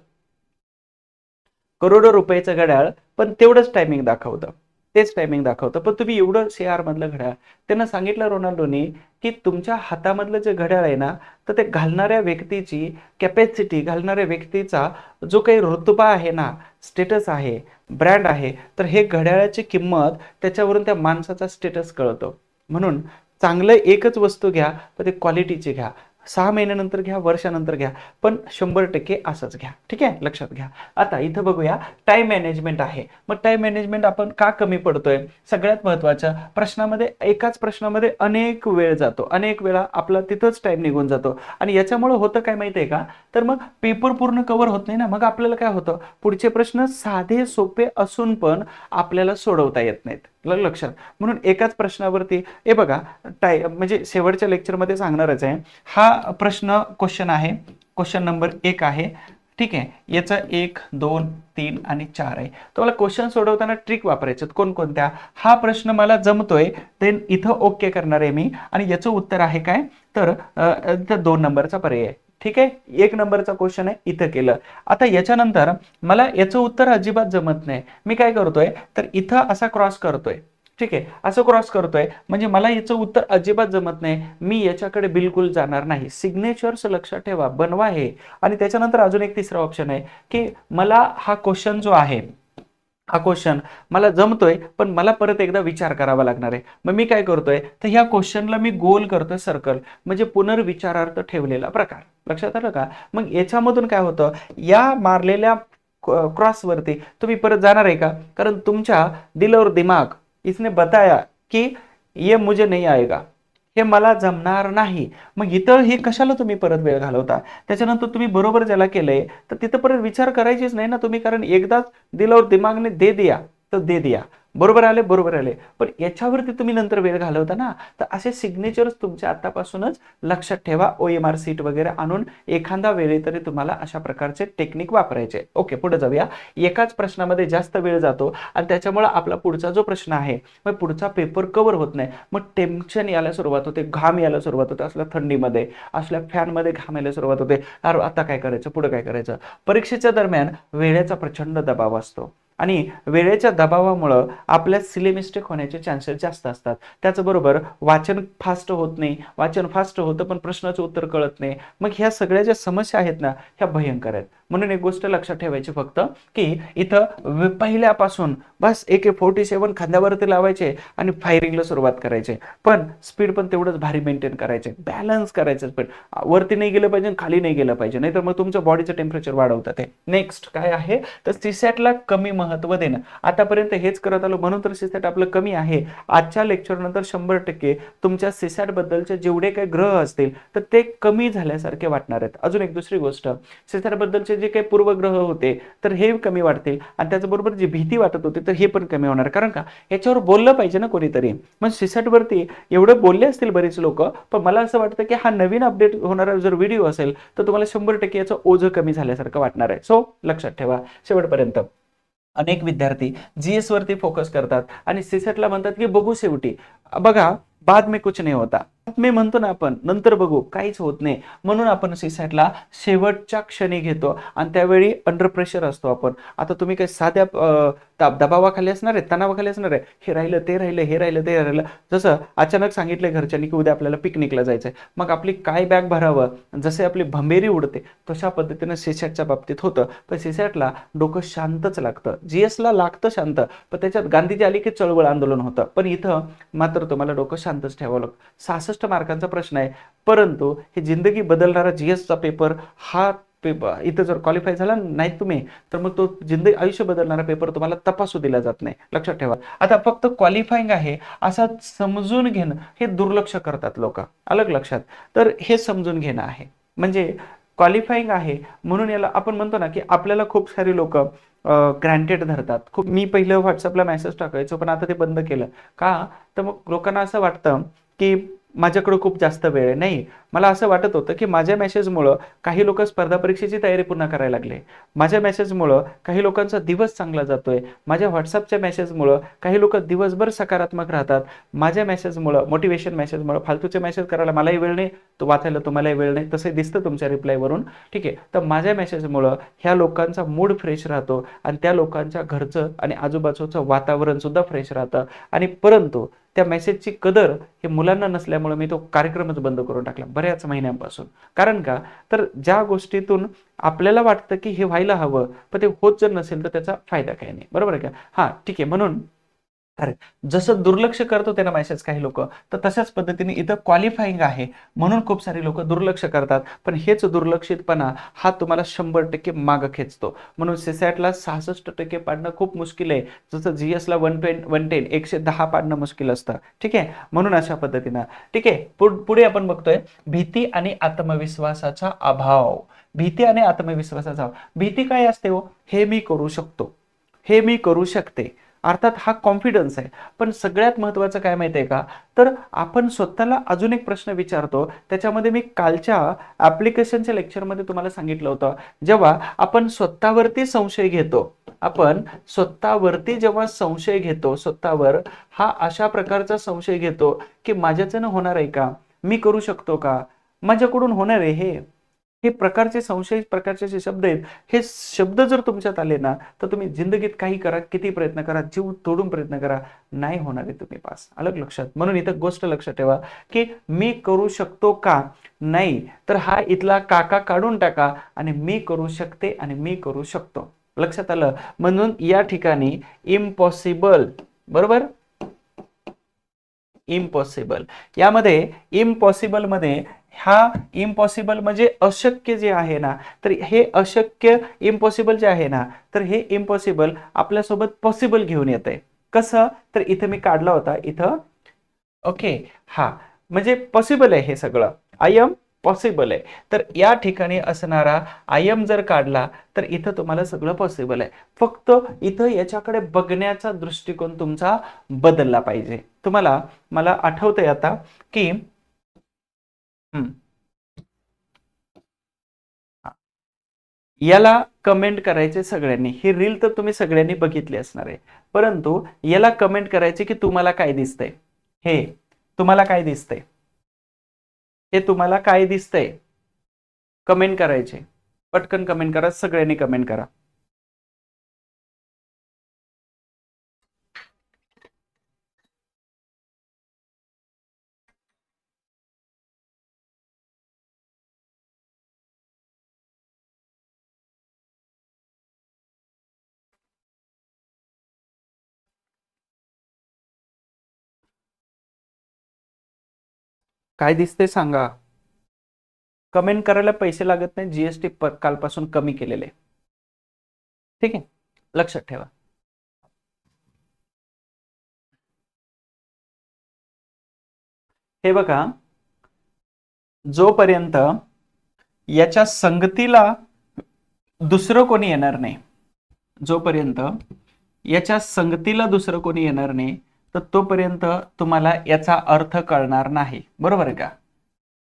पण तेवढंच टायमिंग दाखवतं, तेच टायमिंग दाखवतं. पण तुम्ही एवढं शेअर मधलं घड्याळ. त्यांना सांगितलं रोनाल्डोनी की तुमच्या हातामधलं जे घड्याळ आहे ना, तर ते घालणाऱ्या व्यक्तीची कॅपॅसिटी, घालणाऱ्या व्यक्तीचा जो काही रुतबा आहे ना, स्टेटस आहे, ब्रँड आहे, तर हे घड्याळाची किंमत त्याच्यावरून त्या माणसाचा स्टेटस कळतो. म्हणून चांगलं एकच वस्तू घ्या, पण ते क्वालिटीची घ्या. 6 महिन्यानंतर घ्या, वर्षानंतर घ्या, पण 100% असंच घ्या. ठीक आहे, लक्षात घ्या. आता इथं बघूया टाइम मॅनेजमेंट आहे. मग टाइम मॅनेजमेंट आपण का कमी पडतोय? सगळ्यात महत्त्वाचं, प्रश्नामध्ये एकाच प्रश्नामध्ये अनेक वेळ जातो, अनेक वेळा आपला तिथंच टाइम निघून जातो आणि याच्यामुळे होतं काय माहिती आहे का? तर मग पेपर पूर्ण कव्हर होत नाही ना. मग आपल्याला काय होतं, पुढचे प्रश्न साधे सोपे असून पण आपल्याला सोडवता येत नाहीत. लक्षात. म्हणून एकाच प्रश्नावरती हे बघा, म्हणजे शेवटच्या लेक्चरमध्ये सांगणारच आहे. हा प्रश्न क्वेश्चन आहे, क्वेश्चन नंबर 1 आहे. ठीक आहे, याचा 1, 2, 3 आणि 4 आहे. तुम्हाला क्वेश्चन सोडवताना ट्रिक वापरायचं. कोणकोणत्या? हा प्रश्न मला जमतोय, देन इथं ओके करणार आहे मी आणि याचं उत्तर आहे काय? तर 2 नंबरचा पर्याय. ठीक आहे, 1 नंबरचा क्वेश्चन आहे, इथं केलं. आता याच्यानंतर मला याचं उत्तर अजिबात जमत नाही. मी काय करतोय, तर इथं असा क्रॉस करतोय. ठीक आहे, असं क्रॉस करतोय म्हणजे मला याचं उत्तर अजिबात जमत नाही, मी याच्याकडे बिलकुल जाणार नाही. सिग्नेचर्स लक्षात ठेवा, बनवा हे. आणि त्याच्यानंतर अजून एक तिसरा ऑप्शन आहे की मला हा क्वेश्चन जो आहे, हा क्वेश्चन मला जमतोय पण मला परत एकदा विचार करावा लागणार आहे. मग मी काय करतोय, तर ह्या क्वेश्चनला मी गोल करतोय, सर्कल, म्हणजे पुनर्विचारार्थ ठेवलेला प्रकार. लक्षात आलं का? मग याच्यामधून काय होतं, या मारलेल्या क्रॉसवरती तुम्ही परत जाणार आहे का? कारण तुमच्या दिल और दिमाग इसने बताया की ये मुझे नहीं आएगा, हे मला जमणार नाही. मग इथं हे कशाला तुम्ही परत वेळ घालवता? त्याच्यानंतर तुम्ही बरोबर ज्याला केलंय तर तिथं परत विचार करायचीच नाही ना तुम्ही, कारण एकदाच दिल और दिमागने दे दिया तर दे दिया. बरोबर आले, बरोबर आले. पण याच्यावरती तुम्ही नंतर वेळ घालवता ना, तर असे सिग्नेचर्स तुमच्या आतापासूनच लक्षात ठेवा. OMR सीट वगैरे आणून एखादा वेळी तरी तुम्हाला अशा प्रकारचे टेक्निक वापरायचे. ओके, पुढे जाऊया. एकाच प्रश्नामध्ये जास्त वेळ जातो आणि त्याच्यामुळे आपला पुढचा जो प्रश्न आहे, मग पुढचा पेपर कव्हर होत नाही. मग टेन्शन यायला सुरुवात होते, घाम यायला सुरुवात होते, असल्या थंडीमध्ये, असल्या फॅनमध्ये घाम यायला सुरुवात होते. अरे आता काय करायचं, पुढे काय करायचं? परीक्षेच्या दरम्यान वेळेचा प्रचंड दबाव असतो आणि वेळेच्या दबावामुळं आपल्या सिले मिस्टेक होण्याचे चान्सेस जास्त असतात. त्याचबरोबर वाचन फास्ट होत नाही, वाचन फास्ट होतं पण प्रश्नाचं उत्तर कळत नाही. मग ह्या सगळ्या ज्या समस्या आहेत ना, ह्या भयंकर आहेत. म्हणून एक गोष्ट लक्षात ठेवायची फक्त, की इथं पहिल्यापासून बस AK-47 खांद्यावरती लावायचे आणि फायरिंगला सुरुवात करायचे. पण स्पीड पण तेवढंच भारी मेंटेन करायचे, बॅलन्स करायचं. स्पीड वरती नाही गेलं पाहिजे, खाली नाही गेलं पाहिजे, नाहीतर मग तुमचं बॉडीचं टेम्परेचर वाढवतात ते. नेक्स्ट काय आहे, तर सीसॅटला कमी महत्व देणं. आतापर्यंत हेच करत आलो म्हणून तर सीसॅट आपलं कमी आहे. आजच्या लेक्चर नंतर 100% तुमच्या सीसॅट बद्दलचे जेवढे काही ग्रह असतील तर ते कमी झाल्यासारखे वाटणार आहेत. अजून एक दुसरी गोष्ट, सीसॅट बद्दलचे जे काही पूर्वग्रह होते तर हे कमी वाटतील आणि त्याचबरोबर जी भीती वाटत होती तर हे पण कमी होणार. कारण का, याच्यावर बोललं पाहिजे ना कोणीतरी. मग सीसॅट वरती एवढं बोलले असतील बरेच लोक, पण मला असं वाटतं की हा नवीन अपडेट होणारा जर व्हिडिओ असेल तर तुम्हाला 100% याचं ओझं कमी झाल्यासारखं वाटणार आहे. सो लक्षात ठेवा शेवटपर्यंत. अनेक विद्यार्थी GS वरती फोकस करतात आणि सीसॅटला म्हणतात की बघू शेवटी. बघा, बाद में कुछ नहीं होता. मी म्हणतो ना आपण नंतर बघू, काहीच होत नाही. म्हणून आपण सीसॅटला शेवटच्या क्षणी घेतो आणि त्यावेळी अंडर प्रेशर असतो आपण. आता तुम्ही काही साध्या दबावाखाली असणार आहे, तणावाखाली असणार आहे, हे राहिलं ते राहिलं, हे राहिलं ते राहिलं. जसं अचानक सांगितलं घरच्यांनी की उद्या आपल्याला पिकनिकला जायचंय, मग आपली काय बॅग भरावं, जसे आपली भंबेरी उडते तशा पद्धतीनं सीसॅटच्या बाबतीत होतं. पण सीसॅटला डोकं शांतच लागतं, GSला लागतं शांत, पण त्याच्यात गांधीजी आली की चळवळ आंदोलन होतं. पण इथं मात्र तुम्हाला डोकं शांतच ठेवावं लागतं. 66 मार्कांचा प्रश्न आहे, परंतु हे जिंदगी बदलणारा GSचा पेपर, हा पेपर इथं जर क्वालिफाय झाला नाही तुम्ही, तर मग तो जिंदगी आयुष्य बदलणारा पेपर तुम्हाला तपासू दिला जात नाही. लक्षात ठेवा. आता फक्त क्वालिफाईंग आहे असं समजून घेणं हे दुर्लक्ष करतात लोक, अलग लक्षात. तर हे समजून घेणं आहे, म्हणजे क्वालिफाईंग आहे म्हणून याला आपण म्हणतो ना की आपल्याला खूप सारे लोक ग्रँटेड धरतात. खूप मी पहिलं व्हॉट्सअपला मेसेज टाकायचो पण आता ते बंद केलं का, तर मग लोकांना असं वाटतं की माझ्याकडे खूप जास्त वेळ आहे. नाही, मला असं वाटत होतं की माझ्या मेसेजमुळं काही लोक स्पर्धा परीक्षेची तयारी पूर्ण करायला लागले, माझ्या मेसेजमुळं काही लोकांचा दिवस चांगला जातोय, माझ्या व्हॉट्सअपच्या मेसेजमुळं काही लोक दिवसभर सकारात्मक राहतात, माझ्या मेसेजमुळं, मोटिवेशन मेसेजमुळं. फालतूचे मेसेज करायला मलाही वेळ नाही, तो वाचायला तुम्हालाही वेळ नाही, तसे दिसतं तुमच्या रिप्लायवरून. ठीक आहे, तर माझ्या मेसेजमुळं ह्या लोकांचा मूड फ्रेश राहतो आणि त्या लोकांच्या घरचं आणि आजूबाजूचं वातावरण सुद्धा फ्रेश राहतं. आणि परंतु त्या मेसेजची कदर हे मुलांना नसल्यामुळे मी तो कार्यक्रमच बंद करून टाकला बऱ्याच महिन्यांपासून. कारण का, तर ज्या गोष्टीतून आपल्याला वाटतं की हे व्हायला हवं पण ते होत जर नसेल तर त्याचा फायदा काही नाही. बरोबर आहे का? हां, ठीक आहे. म्हणून अरे, जसं दुर्लक्ष करत होते ना मेसेज काही लोक, तर तशाच पद्धतीने इथं क्वालिफाईंग आहे म्हणून खूप सारी लोक दुर्लक्ष करतात. पण हेच दुर्लक्षितपणा हा तुम्हाला 100% मागं खेचतो. म्हणून सीसॅटला 66% पाडणं खूप मुश्किल आहे, जसं जीएसला 110 110 पाडणं मुश्किल असतं. ठीक आहे, म्हणून अशा पद्धतीनं. ठीक आहे, पुढे आपण बघतोय भीती आणि आत्मविश्वासाचा अभाव. भीती आणि आत्मविश्वासाचा अभाव. भीती काय असते हो? हे मी करू शकतो, हे मी करू शकते, अर्थात हा कॉन्फिडन्स आहे. पण सगळ्यात महत्त्वाचं काय माहिती आहे का, तर आपण स्वतःला अजून एक प्रश्न विचारतो. त्याच्यामध्ये मी कालच्या ॲप्लिकेशनच्या लेक्चरमध्ये तुम्हाला सांगितलं होतं, जेव्हा आपण स्वतःवरती संशय घेतो, आपण स्वतःवरती जेव्हा संशय घेतो, स्वतःवर हा अशा प्रकारचा संशय घेतो की माझ्याच्यानं होणार आहे का, मी करू शकतो का, माझ्याकडून होणार आहे हे प्रकारचे संशय, प्रकारचे जे शब्द आहेत, हे शब्द जर तुमच्यात आले ना, तर तुम्ही जिंदगीत काही करा, किती प्रयत्न करा, जीव तोडून प्रयत्न करा, नाही होणार आहे तुम्ही पास. अलग लक्षात. म्हणून इथं गोष्ट लक्षात ठेवा की मी करू शकतो का, नाही तर हा इथला काका काढून टाका आणि मी करू शकते आणि मी करू शकतो. लक्षात आलं. म्हणून या ठिकाणी इम्पॉसिबल, बरोबर, इम्पॉसिबल, यामध्ये इम्पॉसिबल मध्ये हा इम्पॉसिबल म्हणजे अशक्य जे आहे ना, तर हे अशक्य इम्पॉसिबल जे आहे ना, तर हे इम्पॉसिबल आपल्यासोबत पॉसिबल घेऊन येत आहे. कसं, तर इथं मी काढला होता इथं. ओके, हा म्हणजे पॉसिबल आहे हे सगळं, आय एम पॉसिबल आहे. तर या ठिकाणी असणारा आय एम जर काढला तर इथं तुम्हाला सगळं पॉसिबल आहे. फक्त इथं याच्याकडे बघण्याचा दृष्टिकोन तुमचा बदलला पाहिजे. तुम्हाला, मला आठवतंय आता की याला कमेंट करायचे सगळ्यांनी. ही रील तर तुम्ही सगळ्यांनी बघितली असणार आहे, परंतु याला कमेंट करायचे की तुम्हाला काय दिसतंय, हे तुम्हाला काय दिसतंय, हे तुम्हाला काय दिसतंय, कमेंट करायचे. पटकन कमेंट करा, सगळ्यांनी कमेंट करा. काय दिसतंय सांगा. कमेंट करायला पैसे लागत नाही, जीएसटी कालपासून कमी केलेले. ठीक आहे, लक्षात ठेवा. हे बघा, जोपर्यंत याच्या संगतीला दुसरं कोणी येणार नाही, जोपर्यंत याच्या संगतीला दुसरं कोणी येणार नाही, तर तोपर्यंत तुम्हाला याचा अर्थ कळणार नाही. बरोबर आहे का?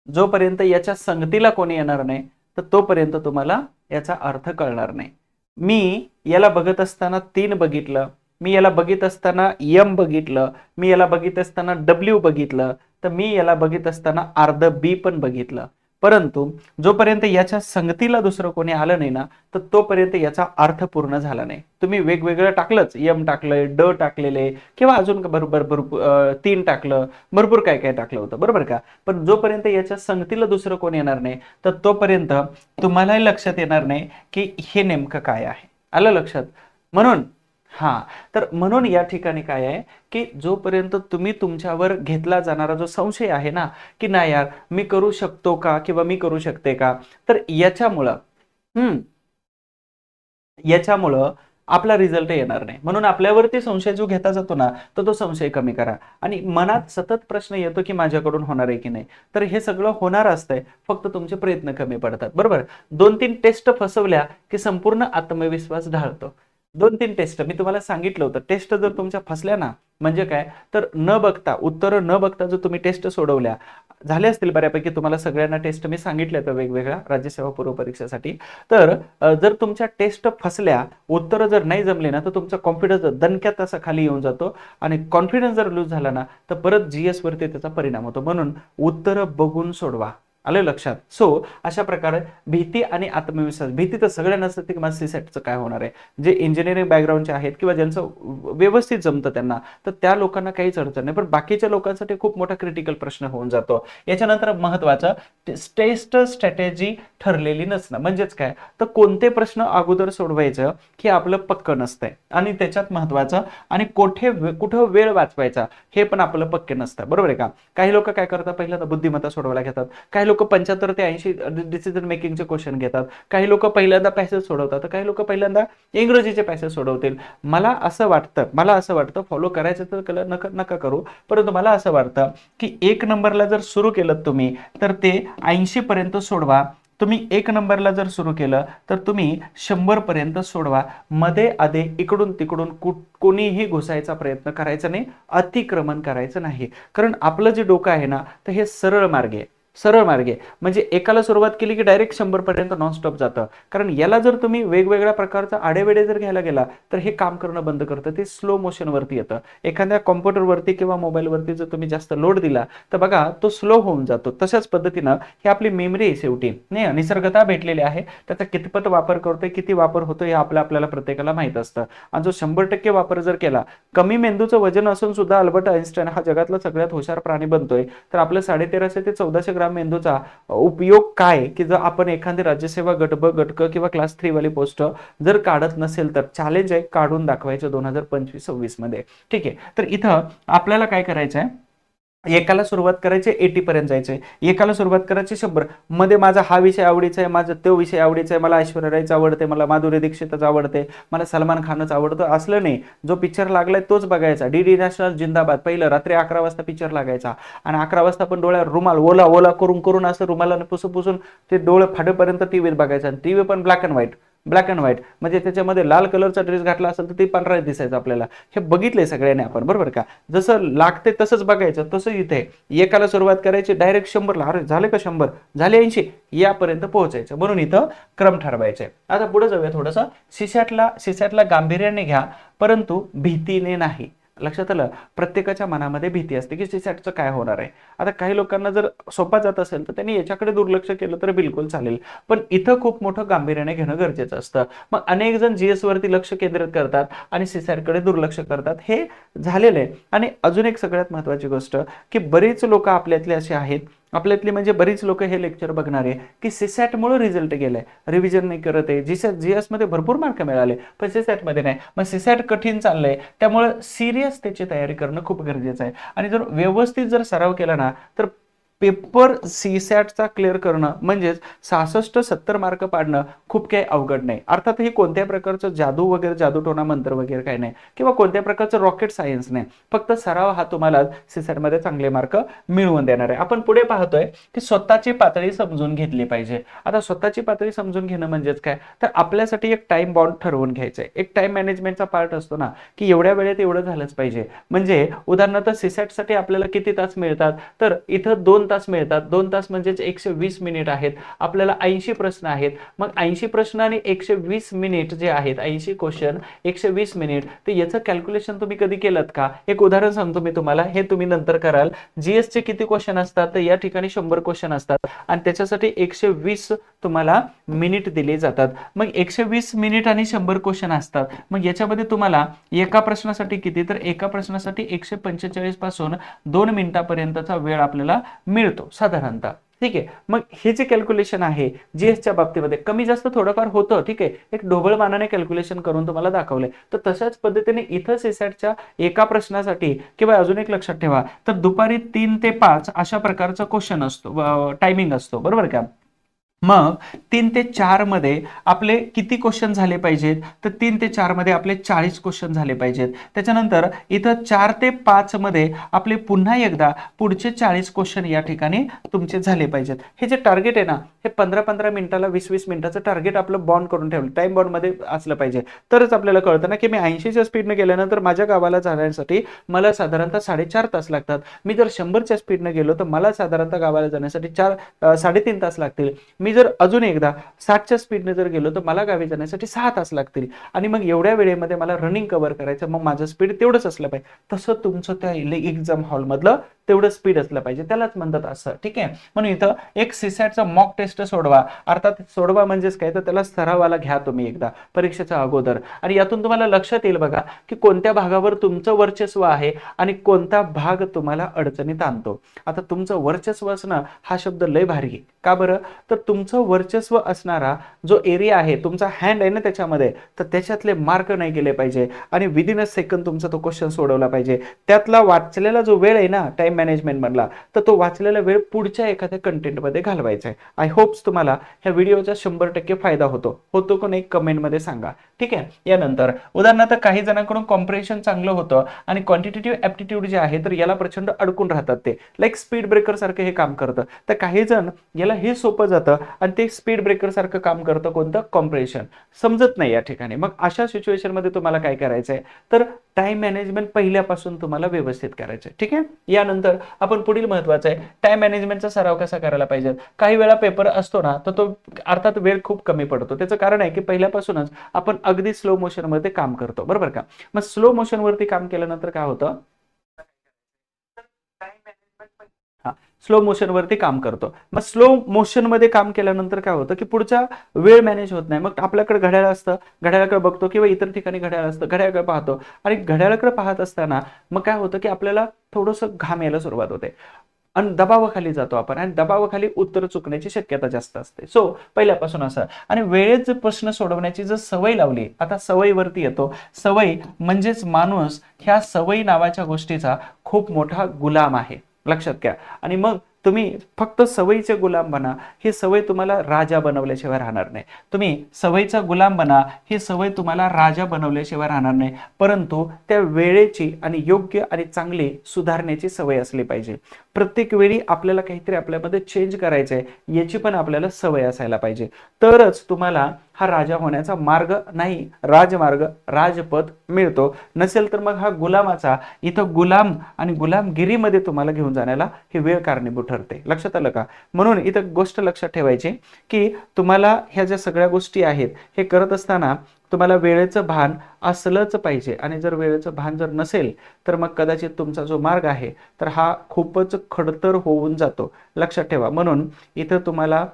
जोपर्यंत याच्या संगतीला कोणी येणार नाही, तर तोपर्यंत तुम्हाला याचा अर्थ कळणार नाही. मी याला बघत असताना 3 बघितलं, मी याला बघित असताना एम बघितलं, मी याला बघित असताना डब्ल्यू बघितलं, तर मी याला बघित असताना अर्ध बी पण बघितलं. परंतु जोपर्यंत याच्या संगतीला दुसरं कोणी आलं नाही ना, तर तोपर्यंत याचा अर्थ पूर्ण झाला नाही. तुम्ही वेगवेगळं टाकलंच, एम टाकलंय, ड टाकलेले, किंवा अजून बरोबर भरपूर 3 टाकलं, भरपूर काय काय टाकलं होतं, बरोबर का? पण जोपर्यंत याच्या संगतीला दुसरं कोणी येणार नाही, तर तोपर्यंत तुम्हालाही लक्षात येणार नाही की हे नेमकं काय आहे. आलं लक्षात? म्हणून तर म्हणून या ठिकाणी काय आहे की जोपर्यंत तुम्ही तुमच्यावर घेतला जाणारा जो संशय आहे ना, की नाही यार मी करू शकतो का किंवा मी करू शकते का, तर याच्यामुळं आपला रिझल्ट येणार नाही. म्हणून आपल्यावरती संशय जो घेता जातो ना, तर तो संशय कमी करा. आणि मनात सतत प्रश्न येतो की माझ्याकडून होणार आहे की नाही, तर हे सगळं होणार असतंय, फक्त तुमचे प्रयत्न कमी पडतात. बरोबर, 2-3 टेस्ट फसवल्या की संपूर्ण आत्मविश्वास ढाळतो. 2-3 टेस्ट मी तुम्हाला सांगितलं होतं, टेस्ट जर तुमच्या फसल्या ना, म्हणजे काय, तर न बघता, उत्तरं न बघता जर तुम्ही टेस्ट सोडवल्या, झाले असतील बऱ्यापैकी तुम्हाला सगळ्यांना टेस्ट मी सांगितल्या तर वेगवेगळ्या राज्यसेवा पूर्व परीक्षेसाठी. तर जर तुमच्या टेस्ट फसल्या, उत्तरं जर नाही जमले ना, तर तुमचा कॉन्फिडन्स दणक्यात असा खाली येऊन जातो आणि कॉन्फिडन्स जर लूज झाला ना, तर परत जीएस वरती त्याचा परिणाम होतो. म्हणून उत्तरं बघून सोडवा. आलं लक्षात. सो अशा प्रकारे भीती आणि आत्मविश्वास, भीती तर सगळ्यांना असते की माझं सीसॅटचं काय होणार आहे. जे इंजिनिअरिंग बॅकग्राऊंडचे आहेत किंवा ज्यांचं व्यवस्थित जमतं त्यांना, तर त्या लोकांना काहीच अडचण नाही, पण बाकीच्या लोकांसाठी खूप मोठा क्रिटिकल प्रश्न होऊन जातो. याच्यानंतर महत्वाचं टेस्ट स्ट्रॅटेजी ठरलेली नसणं. म्हणजेच काय, तर कोणते प्रश्न अगोदर सोडवायचं हे आपलं पक्क नसतंय, आणि त्याच्यात महत्वाचं आणि कुठं वेळ वाचवायचा हे पण आपलं पक्के नसतं. बरोबर आहे का. काही लोक काय करतात, पहिल्यांदा बुद्धिमत्ता सोडवायला घेतात, काही लोक 75 ते 80 डिसिजन मेकिंगचे क्वेश्चन घेतात, काही लोक पहिल्यांदा पॅसेज सोडवतात, काही लोक पहिल्यांदा इंग्रजीचे पॅसेज सोडवतील. मला असं वाटतं फॉलो करायचं तर नका करू, परंतु मला असं वाटतं की 1 नंबरला जर सुरू केलं तुम्ही तर ते 80 पर्यंत सोडवा. तुम्ही 1 नंबरला जर सुरू केलं तर तुम्ही 100 पर्यंत सोडवा. मध्ये आधे इकडून तिकडून कोणीही घुसायचा प्रयत्न करायचा नाही, अतिक्रमण करायचं नाही. कारण आपलं जे डोकं आहे ना, तर हे सरळ मार्गे म्हणजे एकाला सुरुवात केली की डायरेक्ट 100 पर्यंत नॉनस्टॉप जातं. कारण याला जर तुम्ही वेगवेगळ्या प्रकारचा आडेवेडे जर घ्यायला गेला तर हे काम करणं बंद करतं, ते स्लो मोशन वरती येतं. एखाद्या कॉम्प्युटरवरती किंवा मोबाईलवरती जर तुम्ही जास्त लोड दिला तर बघा तो स्लो होऊन जातो. तशाच पद्धतीनं ही आपली मेमरी आहे शेवटी, नाही निसर्गता भेटलेली आहे, त्याचा कितपत वापर करतोय, किती वापर होतो हे आपल्याला प्रत्येकाला माहित असतं. आणि जो 100% वापर जर केला, कमी मेंदूचं वजन असून सुद्धा अल्बर्ट आइन्स्टाईन हा जगातला सगळ्यात हुशार प्राणी बनतोय, तर आपलं 1350 ते 1400 ग्राम मेंदूचा उपयोग काय, की जर आपण एखादी राज्यसेवा गट किंवा क्लास 3 वाली पोस्ट जर काढत नसेल तर चॅलेंज आहे, काढून दाखवायचं 2025-26 मध्ये. ठीक आहे. तर इथं आपल्याला काय करायचं आहे, एकाला सुरुवात करायची 80 पर्यंत जायचंय, एकाला सुरुवात करायची 100 मध्ये. माझा हा विषय आवडीचा आहे, माझा तो विषय आवडीचा आहे, मला ऐश्वर्या रायच आवडते, मला माधुरी दीक्षितच आवडते, मला सलमान खानच आवडतं, असलं नाही. जो पिक्चर लागलाय तोच बघायचा. डीडी नॅशनल जिंदाबाद. पहिलं रात्री 11 वाजता पिक्चर लागायचा आणि 11 वाजता पण डोळ्यावर रुमाल ओला करून असं रुमालाने पुसून ते डोळे फाटेपर्यंत टीव्हीत बघायचा. आणि टीव्ही पण ब्लॅक अँड व्हाईट म्हणजे त्याच्यामध्ये लाल कलरचा ड्रेस घातला असेल तर ते पांढरा दिसायचं आपल्याला. हे बघितलंय सगळ्यांनी आपण, बरोबर का. जसं लागते तसंच बघायचं. तसं इथे एकाला सुरुवात करायची डायरेक्ट 100ला, अरे झाले का 100, झाले 80 यापर्यंत पोहोचायचं. म्हणून इथं क्रम ठरवायचे. आता पुढे जाऊया थोडंसं. सीसॅटला गांभीर्याने घ्या, परंतु भीतीने नाही. लक्षात आलं. प्रत्येकाच्या मनामध्ये भीती असते की सीसॅटचं काय होणार आहे. आता काही लोकांना जर सोपा जात असेल तर त्यांनी याच्याकडे दुर्लक्ष केलं तर बिलकुल चालेल, पण इथं खूप मोठं गांभीर्याने घेणं गरजेचं असतं. मग अनेक जण जीएस वरती लक्ष केंद्रित करतात आणि सीसॅटकडे दुर्लक्ष करतात, हे झालेलं आहे. आणि अजून एक सगळ्यात महत्वाची गोष्ट की बरीच लोक आपल्यातले असे आहेत, आपल्यातली म्हणजे बरीच लोक हे लेक्चर बघणारे की सीसॅटमुळे रिझल्ट गेलाय, रिव्हिजन नाही करत आहे. जीएस मध्ये भरपूर मार्क मिळाले पण सीसॅट मध्ये नाही. मग सीसॅट कठीण चाललंय, त्यामुळे सिरियस त्याची तयारी करणं खूप गरजेचं आहे. आणि जर व्यवस्थित जर सराव केला ना तर पेपर सीसॅटचा क्लिअर करणं म्हणजेच 66-70 मार्क पाडणं खूप काही अवघड नाही. अर्थात ही कोणत्या प्रकारचं जादूटोणा मंत्र वगैरे काही नाही, किंवा कोणत्या प्रकारचं रॉकेट सायन्स नाही. फक्त सराव हा तुम्हाला सीसॅट मध्ये चांगले मार्क मिळवून देणार आहे. आपण पुढे पाहतोय की स्वतःची पातळी समजून घेतली पाहिजे. आता स्वतःची पातळी समजून घेणं म्हणजेच काय, तर आपल्यासाठी एक टाइम बॉन्ड ठरवून घ्यायचा आहे. एक टाइम मॅनेजमेंटचा पार्ट असतो ना, की एवढ्या वेळेत एवढं झालंच पाहिजे. म्हणजे उदाहरणार्थ सीसॅटसाठी आपल्याला किती तास मिळतात, तर इथं 2 तास मिळतात. 2 तास म्हणजे 120 मिनिट आहेत. आपल्याला 80 प्रश्न आहेत. मग 80 प्रश्न आणि 120 मिनिट जे आहेत, 80 क्वेश्चन 120 मिनिट, तर याचं कॅल्क्युलेशन तुम्ही कधी केलं का. एक उदाहरण सांगतो मी तुम्हाला, हे तुम्ही नंतर कराल. जीएस चे किती क्वेश्चन असतात, तर या ठिकाणी 100 क्वेश्चन असतात आणि त्याच्यासाठी 120 तुम्हाला मिनिट दिले जातात. मग 120 मिनिट आणि 100 क्वेश्चन असतात. मग याच्यामध्ये तुम्हाला एका प्रश्नासाठी किती, तर एका प्रश्नासाठी 145 पासून 2 मिनिटापर्यंतचा वेळ आपल्याला मिळतो साधारणतः. ठीक आहे. मग हे जे कॅल्क्युलेशन आहे जीएसच्या बाबतीमध्ये कमी जास्त थोडंफार होतं. ठीक आहे. एक ढोबळ मानाने कॅल्क्युलेशन करून तुम्हाला दाखवलंय. तर तशाच पद्धतीने इथं सीसॅटच्या एका प्रश्नासाठी, किंवा अजून एक लक्षात ठेवा, तर दुपारी 3 ते 5 अशा प्रकारचा क्वेश्चन असतो, टायमिंग असतो, बरोबर का. मग 3 ते 4 मध्ये आपले किती क्वेश्चन झाले पाहिजेत, तर 3 ते 4 मध्ये आपले 40 क्वेश्चन झाले पाहिजेत. त्याच्यानंतर इथं 4 ते 5 मध्ये आपले पुन्हा एकदा पुढचे 40 क्वेश्चन या ठिकाणी तुमचे झाले पाहिजेत. हे जे टार्गेट आहे ना, हे 15-15 मिनिटाला 20-20 मिनिटाचं टार्गेट आपलं बॉन्ड करून ठेवलं, टाइम बॉन्ड मध्ये असलं पाहिजे. तरच आपल्याला कळतं ना की मी 80च्या स्पीडने गेल्यानंतर माझ्या गावाला जाण्यासाठी मला साधारणतः 4.5 तास लागतात. मी जर 100च्या स्पीडने गेलो तर मला साधारणतः गावाला जाण्यासाठी 3.5 तास लागतील. मी जर अजून एकदा 60च्या स्पीडने जर गेलो तर मला गावी जाण्यासाठी 6 तास लागतील. आणि मग एवढ्या वेळेमध्ये मला रनिंग कव्हर करायचं, मग माझं स्पीड तेवढंच असलं पाहिजे. तसं तुमचं त्या एक्झाम हॉल मधलं तेवढं स्पीड असलं पाहिजे, त्यालाच म्हणतात असं. ठीक आहे, म्हणून इथं एक सीसॅटचा मॉक टेस्ट सोडवा. अर्थात सोडवा म्हणजेच काय, तर त्याला सरावाला घ्या तुम्ही एकदा परीक्षेच्या अगोदर, आणि यातून तुम्हाला लक्षात येईल बघा की कोणत्या भागावर तुमचं वर्चस्व आहे आणि कोणता भाग तुम्हाला अडचणीत आणतो. आता तुमचं वर्चस्व असणं हा शब्द लय भारी आहे. का बरं, तर तुमचं वर्चस्व असणारा जो एरिया आहे, तुमचा हँड आहे ना त्याच्यामध्ये, तर त्याच्यातले मार्क नाही गेले पाहिजे आणि विदिन अ सेकंड तुमचा तो क्वेश्चन सोडवला पाहिजे. त्यातला वाचलेला जो वेळ आहे ना टाइम मॅनेजमेंट मधला, तर तो वाचलेला वेळ पुढच्या एखाद्या कंटेंटमध्ये घालवायचा आहे. आय होप्स तुम्हाला ह्या व्हिडिओचा 100% फायदा होतो का नाही कमेंट मध्ये सांगा. ठीक आहे, यानंतर उदाहरणार्थ काही जणांकडून कॉम्प्रेशन चांगलं होतं आणि क्वांटिटेटिव्ह ऍप्टिट्यूड जे आहे तर याला प्रचंड अडकून राहतात, ते लाईक स्पीड ब्रेकर सारखं हे काम करतं. तर काही जण याला हे सोपं जातं आणि ते स्पीड ब्रेकर सारखं काम करतं, कोणतं कॉम्प्रेशन समजत नाही या ठिकाणी. मग अशा सिच्युएशन मध्ये तुम्हाला काय करायचंय, तर टाइम मॅनेजमेंट पहिल्यापासून तुम्हाला व्यवस्थित करायचं. ठीक आहे, यानंतर आपण पुढील महत्वाचं आहे टाइम मॅनेजमेंटचा सराव कसा करायला पाहिजे. काही वेळा पेपर असतो ना, तर तो अर्थात वेळ खूप कमी पडतो. त्याचं कारण आहे की पहिल्यापासूनच आपण अगदी स्लो मोशन मध्ये काम करतो, बरोबर का. मग स्लो मोशन वरती काम केल्यानंतर काय होतं, स्लो मोशन वरती काम करतो. मग स्लो मोशन मध्ये काम केल्यानंतर काय होतं की पुढचा वेळ मॅनेज होत नाही. मग आपल्याकडे घड्याळ असतं, घड्याळाकडे बघतो, किंवा इतर ठिकाणी घड्याळ असतं, घड्याळाकडे पाहतो, आणि घड्याळाकडे पाहत असताना मग काय होतं की आपल्याला थोडंसं घाम यायला सुरुवात होते आणि दबावाखाली जातो आपण, आणि दबावाखाली उत्तर चुकण्याची शक्यता जास्त असते. सो पहिल्यापासून असं, आणि वेळेत प्रश्न सोडवण्याची जर सवय लावली, आता सवयीवरती येतो. सवय म्हणजेच माणूस ह्या सवयी नावाच्या गोष्टीचा खूप मोठा गुलाम आहे, लक्षात घ्या. आणि मग तुम्ही फक्त सवयीचे गुलाम बना, ही सवय तुम्हाला राजा बनवल्याशिवाय राहणार नाही. तुम्ही सवयीचा गुलाम बना, ही सवय तुम्हाला राजा बनवल्याशिवाय राहणार नाही. परंतु त्या वेळेची आणि योग्य आणि चांगली सुधारण्याची सवय असली पाहिजे. प्रत्येक वेळी आपल्याला काहीतरी आपल्यामध्ये चेंज करायचं आहे याची पण आपल्याला सवय असायला पाहिजे. तरच तुम्हाला हा राजा होण्याचा मार्ग नाही, राजमार्ग, राजपथ मिळतो. नसेल तर मग हा गुलामाचा, इथं गुलाम आणि गुलामगिरीमध्ये तुम्हाला घेऊन जाण्याला ही वेळ कारणीभूत ठरते. लक्षात आलं का. म्हणून इथं गोष्ट लक्षात ठेवायची की तुम्हाला ह्या ज्या सगळ्या गोष्टी आहेत हे करत असताना तुम्हाला वेळेचं भान असलंच पाहिजे. आणि जर वेळेचं भान जर नसेल तर मग कदाचित तुमचा जो मार्ग आहे तर हा खूपच खडतर होऊन जातो, लक्षात ठेवा. म्हणून इथं तुम्हाला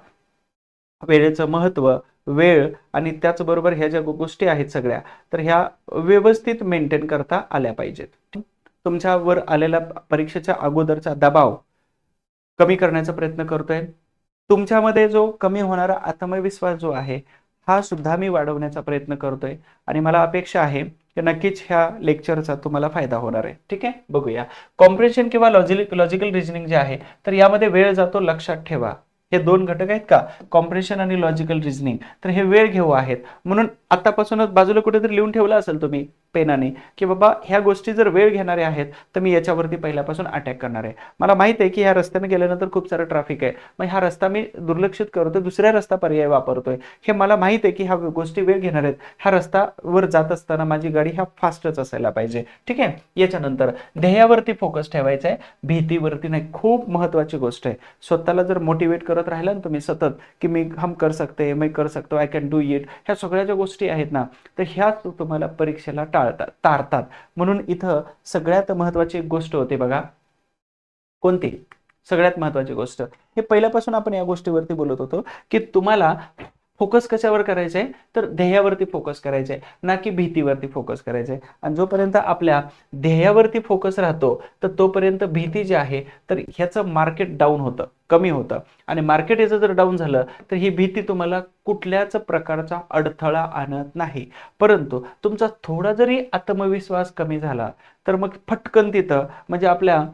वेळेचं महत्व, वेळ आणि त्याचबरोबर ह्या ज्या गोष्टी आहेत सगळ्या, तर ह्या व्यवस्थित मेंटेन करता आल्या पाहिजेत. तुमच्यावर आलेला परीक्षेच्या अगोदरचा दबाव कमी करण्याचा प्रयत्न करतोय. तुमच्यामध्ये जो कमी होणारा आत्मविश्वास जो आहे हा सुद्धा मी वाढवण्याचा प्रयत्न करतोय, आणि मला अपेक्षा आहे की नक्कीच ह्या लेक्चरचा तुम्हाला फायदा होणार आहे. ठीक आहे, बघूया. कॉम्प्रेशन किंवा लॉजिकल रिजनिंग जे आहे तर यामध्ये वेळ जातो, लक्षात ठेवा. हे दोन घटक आहेत का, कॉम्प्रेशन आणि लॉजिकल रिजनिंग, तर हे वेळ घेऊ आहेत. म्हणून आतापासूनच बाजूला कुठेतरी लिहून ठेवलं असेल तुम्ही पेनाने की बाबा ह्या गोष्टी जर वेळ घेणाऱ्या आहेत तर मी याच्यावरती पहिल्यापासून अटॅक करणार आहे. मला माहित आहे की ह्या रस्त्याने गेल्यानंतर खूप सारं ट्रॅफिक आहे, मग हा रस्ता मी दुर्लक्षित करतोय, दुसऱ्या रस्ता पर्याय वापरतोय. हे मला माहित आहे की ह्या गोष्टी वेळ घेणार आहेत, ह्या रस्त्यावर जात असताना माझी गाडी ह्या फास्टच असायला पाहिजे. ठीक आहे, याच्यानंतर ध्येयावरती फोकस ठेवायचा आहे, भीतीवरती नाही. खूप महत्वाची गोष्ट आहे. स्वतःला जर मोटिवेट करत राहिला ना तुम्ही सतत की मी हम कर सकते, मैं कर सकतो, आय कॅन डू इट, ह्या सगळ्या ज्या गोष्टी आहेत ना तर ह्याच तुम्हाला परीक्षेला तारतात. म्हणून इथं सगळ्यात महत्वाची एक गोष्ट होते बघा, कोणती सगळ्यात महत्वाची गोष्ट, हे पहिल्यापासून आपण या गोष्टीवरती बोलत होतो की तुम्हाला फोकस कशावर करायचंय, तर ध्येयावरती फोकस करायचंय, ना की भीतीवरती फोकस करायचंय. आणि जोपर्यंत आपल्या ध्येयावरती फोकस राहतो तर तोपर्यंत भीती जी आहे तर ह्याचं मार्केट डाऊन होतं, कमी होतं. आणि मार्केट याचं जर डाऊन झालं तर ही भीती तुम्हाला कुठल्याच प्रकारचा अडथळा आणत नाही. परंतु तुमचा थोडा जरी आत्मविश्वास कमी झाला तर मग फटकन तिथं म्हणजे आपल्या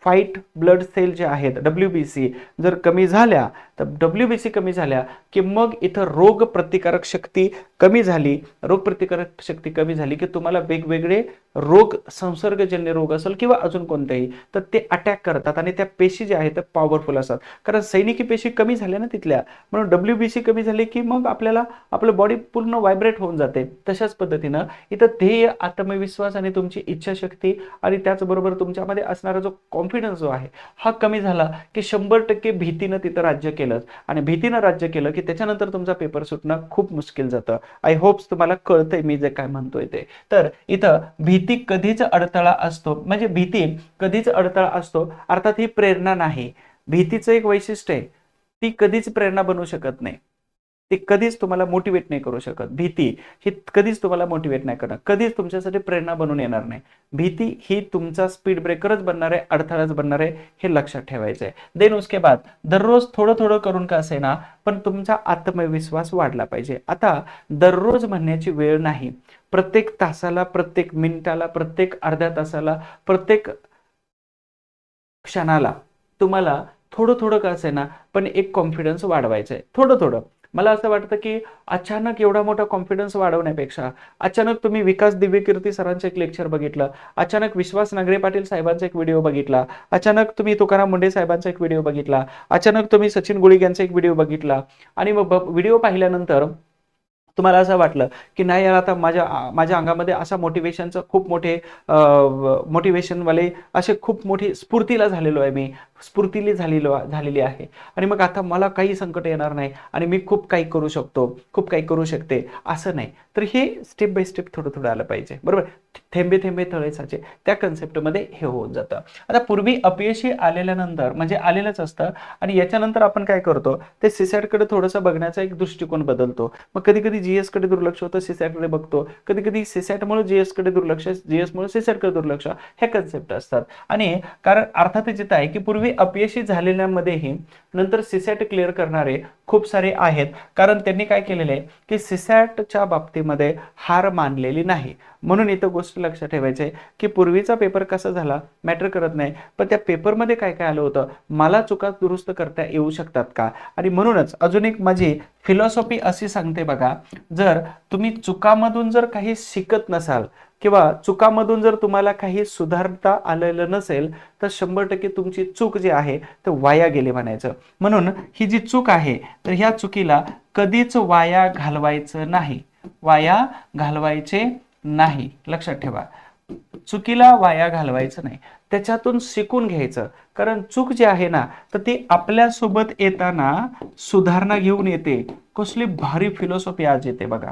फाईट ब्लड सेल जे आहेत WBC जर कमी झाल्या तर WBC कमी झाल्या की मग इथं रोग प्रतिकारक शक्ती कमी झाली, रोग प्रतिकारक शक्ती कमी झाली की तुम्हाला वेगवेगळे रोग, संसर्गजन्य रोग असेल किंवा अजून कोणतेही, तर ते अटॅक करतात. आणि त्या पेशी ज्या आहेत पॉवरफुल असतात, कारण सैनिकी पेशी कमी झाल्या ना तिथल्या, म्हणून WBC कमी झाली की मग आपल्याला आपलं बॉडी पूर्ण व्हायब्रेट होऊन जाते. तशाच पद्धतीनं इथं ध्येय, आत्मविश्वास आणि तुमची इच्छाशक्ती आणि त्याचबरोबर तुमच्यामध्ये असणारा जो कॉन्फिडन्स जो आहे हा कमी झाला की 100% भीतीनं तिथं राज्य केलं, आणि भीतीनं राज्य केलं की त्याच्यानंतर तुमचा पेपर सुटणं खूप मुश्किल जातं. आय होप्स तुम्हाला कळतंय मी जे काय म्हणतोय ते. तर इथं भीती भीती कधीच अडथळा असतो, म्हणजे भीती कधीच अडथळा असतो, अर्थात ही प्रेरणा नाही. भीतीचं एक वैशिष्ट्य आहे, ती कधीच प्रेरणा बनू शकत नाही. ती कधीच तुम्हाला मोटिवेट नाही करू शकत. भीती ही कधीच तुम्हाला मोटिवेट नाही करणार, कधीच तुमच्यासाठी प्रेरणा बनून येणार नाही. भीती ही तुमचा स्पीड ब्रेकरच बनणार आहे, अडथळाच बनणार आहे, हे लक्षात ठेवायचं आहे. देन उसके बाद दररोज थोडं थोडं करून का असेना, पण तुमचा आत्मविश्वास वाढला पाहिजे. आता दररोज म्हणण्याची वेळ नाही, प्रत्येक तासाला, प्रत्येक मिनिटाला, प्रत्येक अर्ध्या तासाला, प्रत्येक क्षणाला तुम्हाला थोडं थोडं का असेना पण एक कॉन्फिडन्स वाढवायचं आहे. थोडं थोडं मला असं वाटतं की अचानक एवढा मोठा कॉन्फिडन्स वाढवण्यापेक्षा अचानक तुम्ही विकास दिव्यकीर्ती सरांचं एक लेक्चर बघितलं, अचानक विश्वास नांगरे पाटील साहेबांचा एक व्हिडिओ बघितला, अचानक तुम्ही तुकाराम मुंडे साहेबांचा एक व्हिडिओ बघितला, अचानक तुम्ही सचिन गुळिग यांचा एक व्हिडिओ बघितला आणि मग व्हिडिओ पाहिल्यानंतर तुम्हाला असं वाटलं की नाही यार, आता माझ्या अंगामध्ये असा मोटिवेशनचं खूप मोठे मोटिवेशनवाले असे खूप मोठी स्फूर्तीला झालेलो आहे, मी स्फूर्तीली झालेली आहे आणि मग आता मला काही संकट येणार नाही आणि मी खूप काही करू शकतो, खूप काही करू शकते, असं नाही. तर हे स्टेप बाय स्टेप थोडं थोडं आलं पाहिजे, बरोबर. थेंबे थेंबे तळे साचे, त्या कन्सेप्टमध्ये हे होऊन जातं. आता पूर्वी अपयशी आलेल्यानंतर म्हणजे आलेलंच असतं आणि याच्यानंतर आपण काय करतो, ते सीसॅटकडे थोडंसं बघण्याचा एक दृष्टिकोन बदलतो. मग कधी कधी जीएस कडे दुर्लक्ष होतं, सीसॅटकडे बघतो, कधी कधी सीसॅटमुळे जीएस कडे दुर्लक्ष, जीएसमुळे सीसॅटकडे दुर्लक्ष, हे कन्सेप्ट असतात. आणि कारण अर्थातच येत आहे की पूर्वी अपयशी झालेल्यांमध्येही नंतर सीसॅट क्लिअर करणारे खूप सारे आहेत, कारण त्यांनी काय केलेले आहे की सीसॅटच्या बाबतीमध्ये हार मानलेली नाही. म्हणून इथं गोष्ट लक्षात ठेवायची आहे की पूर्वीचा पेपर कसा झाला मॅटर करत नाही, पण त्या पेपरमध्ये काय काय आलं होतं, मला चुका दुरुस्त करता येऊ शकतात का. आणि म्हणूनच अजून एक माझी फिलॉसॉफी अशी सांगते बघा, जर तुम्ही चुकामधून जर काही शिकत नसाल किंवा चुकामधून जर तुम्हाला काही सुधारता आलेलं नसेल तर 100% तुमची चूक जी आहे ते वाया गेली म्हणायचं. म्हणून ही जी चूक आहे तर ह्या चुकीला कधीच वाया घालवायचं नाही, वाया घालवायचे नाही, लक्षात ठेवा. चुकीला वाया घालवायचं नाही, त्याच्यातून शिकून घ्यायचं. कारण चूक जी आहे ना तर ती आपल्या सोबत येताना सुधारणा घेऊन येते. कसली भारी फिलॉसॉफी आज येते बघा.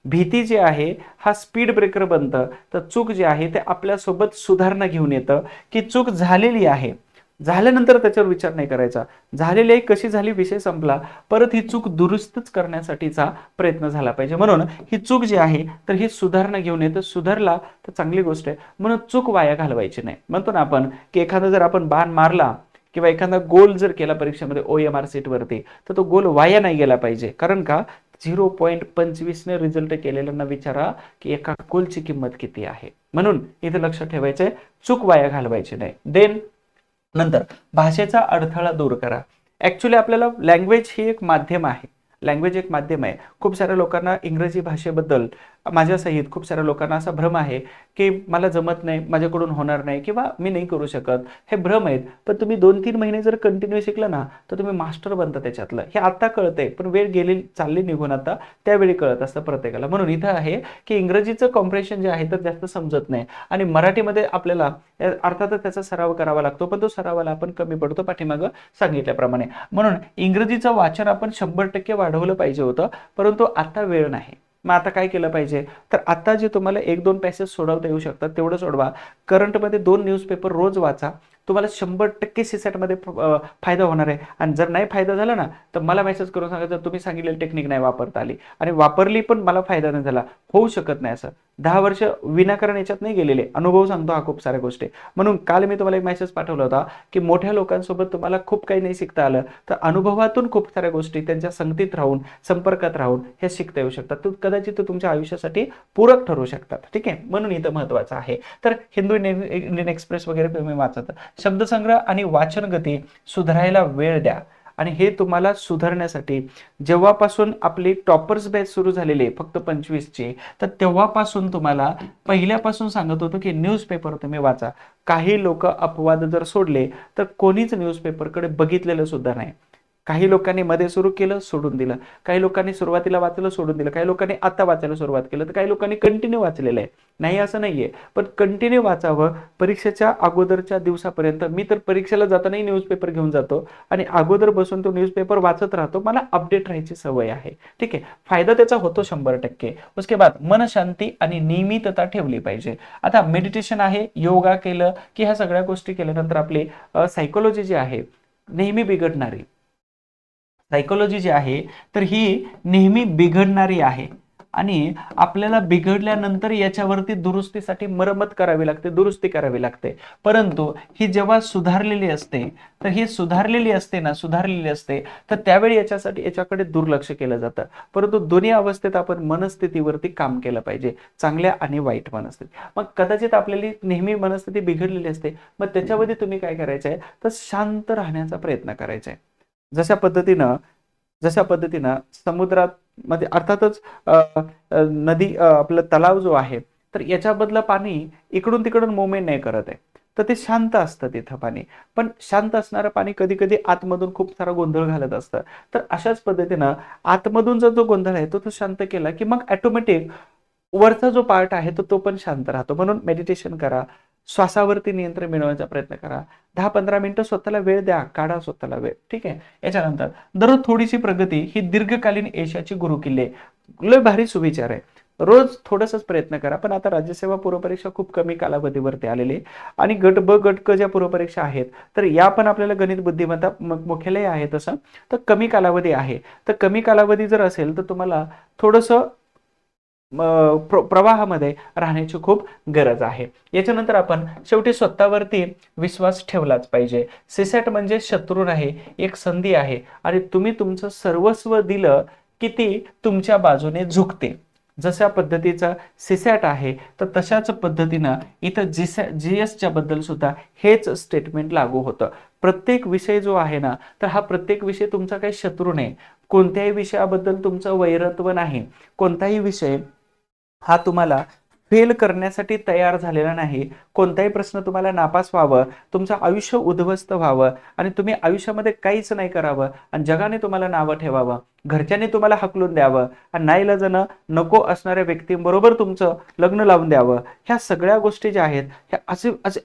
भीती जी आहे हा स्पीड ब्रेकर बनतं, तर चूक जी आहे ते आपल्यासोबत सुधारणा घेऊन येतं की चूक झालेली आहे, झाल्यानंतर त्याच्यावर विचार नाही करायचा, झालेली आहे कशी झाली विषय संपला, परत ही चूक दुरुस्तच करण्यासाठीचा प्रयत्न झाला पाहिजे. म्हणून ही चूक जी आहे तर ही सुधारणा घेऊन येतं, सुधारला तर चांगली गोष्ट आहे. म्हणून चूक वाया घालवायची नाही. म्हणतो ना आपण की एखादा जर आपण बाण मारला किंवा एखादा गोल जर केला परीक्षेमध्ये OMR सीट वरती, तर तो गोल वाया नाही गेला पाहिजे. कारण का 0.25 ने रिझल्ट केलेल्यांना विचारा की एका गोलची किंमत किती आहे. म्हणून इथे लक्षात ठेवायचंय, चूक वाया घालवायची नाही. देन नंतर भाषेचा अडथळा दूर करा. ऍक्च्युली आपल्याला लँग्वेज ही एक माध्यम आहे, लँग्वेज एक माध्यम आहे. खूप साऱ्या लोकांना इंग्रजी भाषेबद्दल माझ्यासहित खूप साऱ्या लोकांना असा भ्रम आहे की मला जमत नाही, माझ्याकडून होणार नाही किंवा मी नाही करू शकत, हे भ्रम आहेत. पण तुम्ही 2-3 महिने जर कंटिन्यू शिकला ना तर तुम्ही मास्टर बनता त्याच्यातलं. हे आता कळतंय, पण वेळ गेली चालली निघून, आता त्यावेळी कळत असतं प्रत्येकाला. म्हणून इथं आहे की इंग्रजीचं कॉम्प्रेशन जे आहे तर जास्त समजत नाही आणि मराठीमध्ये आपल्याला अर्थातच त्याचा सराव करावा लागतो, पण तो सरावाला आपण कमी पडतो पाठीमागं सांगितल्याप्रमाणे. म्हणून इंग्रजीचं वाचन आपण 100% वाढवलं पाहिजे होतं, परंतु आता वेळ नाही. मग आता काय केलं पाहिजे, तर आता जे तुम्हाला 1-2 पॅसेज सोडवता येऊ शकतात तेवढं सोडवा. करंटमध्ये 2 न्यूजपेपर रोज वाचा, तुम्हाला 100% सीसॅटमध्ये फायदा होणार आहे. आणि जर नाही फायदा झाला ना तर मला मेसेज करून सांगा, जर तुम्ही सांगितलेली टेक्निक नाही वापरता आली आणि वापरली पण मला फायदा नाही झाला. होऊ शकत नाही असं. 10 वर्ष विनाकारण याच्यात नाही गेलेले, अनुभव सांगतो हा खूप साऱ्या गोष्टी. म्हणून काल मी तुम्हाला एक मेसेज पाठवला होता की मोठ्या लोकांसोबत तुम्हाला खूप काही नाही शिकता आलं तर अनुभवातून खूप साऱ्या गोष्टी त्यांच्या संगतीत राहून, संपर्कात राहून हे शिकता येऊ शकतात. तो कदाचित तुमच्या आयुष्यासाठी पूरक ठरू शकतात. ठीक आहे, म्हणून इथं महत्वाचं आहे. तर हिंदू इंडियन एक्सप्रेस वगैरे तुम्ही वाचत, शब्दसंग्रह आणि वाचन गती सुधारायला वेळ द्या. आणि हे तुम्हाला सुधारण्यासाठी जेव्हापासून आपली टॉपर्स बॅच सुरू झालेली आहे फक्त 25 ची, तर तेव्हापासून तुम्हाला पहिल्यापासून सांगत होतो की न्यूजपेपर तुम्ही वाचा. काही लोक अपवाद जर सोडले तर कोणीच न्यूजपेपरकडे बघितलेलं सुद्धा नाही. काही लोकांनी मध्ये सुरू केलं, सोडून दिलं. काही लोकांनी सुरुवातीला वाचलं, सोडून दिलं. काही लोकांनी आता वाचायला सुरुवात केलं, तर काही लोकांनी कंटिन्यू वाचलेलं आहे. नाही असं नाहीये, पण कंटिन्यू वाचावं. परीक्षेच्या अगोदरच्या दिवसापर्यंत मी तर परीक्षेला जातानाही न्यूजपेपर घेऊन जातो आणि अगोदर बसून तो न्यूजपेपर वाचत राहतो. मला अपडेट राहायची सवय आहे. ठीक आहे, फायदा त्याचा होतो 100%. उसके बाद मन शांती आणि नियमितता ठेवली पाहिजे. आता मेडिटेशन आहे, योगा केलं की ह्या सगळ्या गोष्टी केल्यानंतर आपली सायकोलॉजी जी आहे नेहमी बिघडणारी, सायकोलॉजी जी आहे तर ही नेहमी बिघडणारी आहे आणि आपल्याला बिघडल्यानंतर याच्यावरती दुरुस्तीसाठी मरम्मत करावी लागते, दुरुस्ती करावी लागते. परंतु ही जेव्हा सुधारलेली असते, तर ही सुधारलेली असते तर त्यावेळी याच्याकडे दुर्लक्ष केलं जातं. परंतु दोन्ही अवस्थेत आपण मनस्थितीवरती काम केलं पाहिजे, चांगल्या आणि वाईट मनस्थिती. मग कदाचित आपल्याला नेहमी मनस्थिती बिघडलेली असते, मग त्याच्यामध्ये तुम्ही काय करायचं आहे, तर शांत राहण्याचा प्रयत्न करायचा आहे. जशा पद्धतीनं समुद्रात मध्ये अर्थातच नदी आपलं तलाव जो आहे तर याच्यामधलं पाणी इकडून तिकडून मुवमेंट नाही करत आहे, तर ते शांत असतं तिथं पाणी. पण शांत असणारं पाणी कधी कधी आतमधून खूप सारा गोंधळ घालत असतं. तर अशाच पद्धतीनं आतमधून जो गोंधळ आहे तो शांत केला की मग ऑटोमॅटिक वरचा जो पार्ट आहे तो पण शांत राहतो. म्हणून मेडिटेशन करा, श्वासावरती नियंत्रण मिळवण्याचा प्रयत्न करा. 10-15 मिनिटं स्वतःला वेळ द्या, काढा स्वतःला वेळ. ठीक आहे, याच्यानंतर दररोज थोडीशी प्रगती ही दीर्घकालीन यशाची गुरुकिल्ली. लय भारी सुविचार आहे. रोज थोडंसंच प्रयत्न करा. पण आता राज्यसेवा पूर्वपरीक्षा खूप कमी कालावधीवरती आलेली आणि गट ब गट क ज्या पूर्वपरीक्षा आहेत तर या पण आपल्याला गणित बुद्धिमत्ता मुख्यालय आहे तसं तर कमी कालावधी आहे. तर कमी कालावधी जर असेल तर तुम्हाला थोडंसं प्रवाहामध्ये राहण्याची खूप गरज आहे. याच्यानंतर आपण शेवटी स्वतःवरती विश्वास ठेवलाच पाहिजे. सीसॅट म्हणजे शत्रू नाही, एक संधी आहे आणि तुम्ही तुमचं सर्वस्व दिलं की ती तुमच्या बाजूने झुकते. जशा पद्धतीचा सीसॅट आहे तर तशाच पद्धतीनं इथं जीएसच्या बद्दल सुद्धा हेच स्टेटमेंट लागू होतं. प्रत्येक विषय जो आहे ना तर हा प्रत्येक विषय तुमचा काही शत्रू नाही. कोणत्याही विषयाबद्दल तुमचं वैरत्व नाही. कोणताही विषय हा तुम्हाला फेल करण्यासाठी तयार झालेला नाही. कोणताही प्रश्न तुम्हाला नापास व्हावं, तुमचं आयुष्य उद्ध्वस्त व्हावं आणि तुम्ही आयुष्यामध्ये काहीच नाही करावं आणि जगाने तुम्हाला नावं ठेवावं, घरच्यांनी तुम्हाला हकलून द्यावं आणि नाईलाजानं नको असणाऱ्या व्यक्तींबरोबर तुमचं लग्न लावून द्यावं, ह्या सगळ्या गोष्टी ज्या आहेत ह्या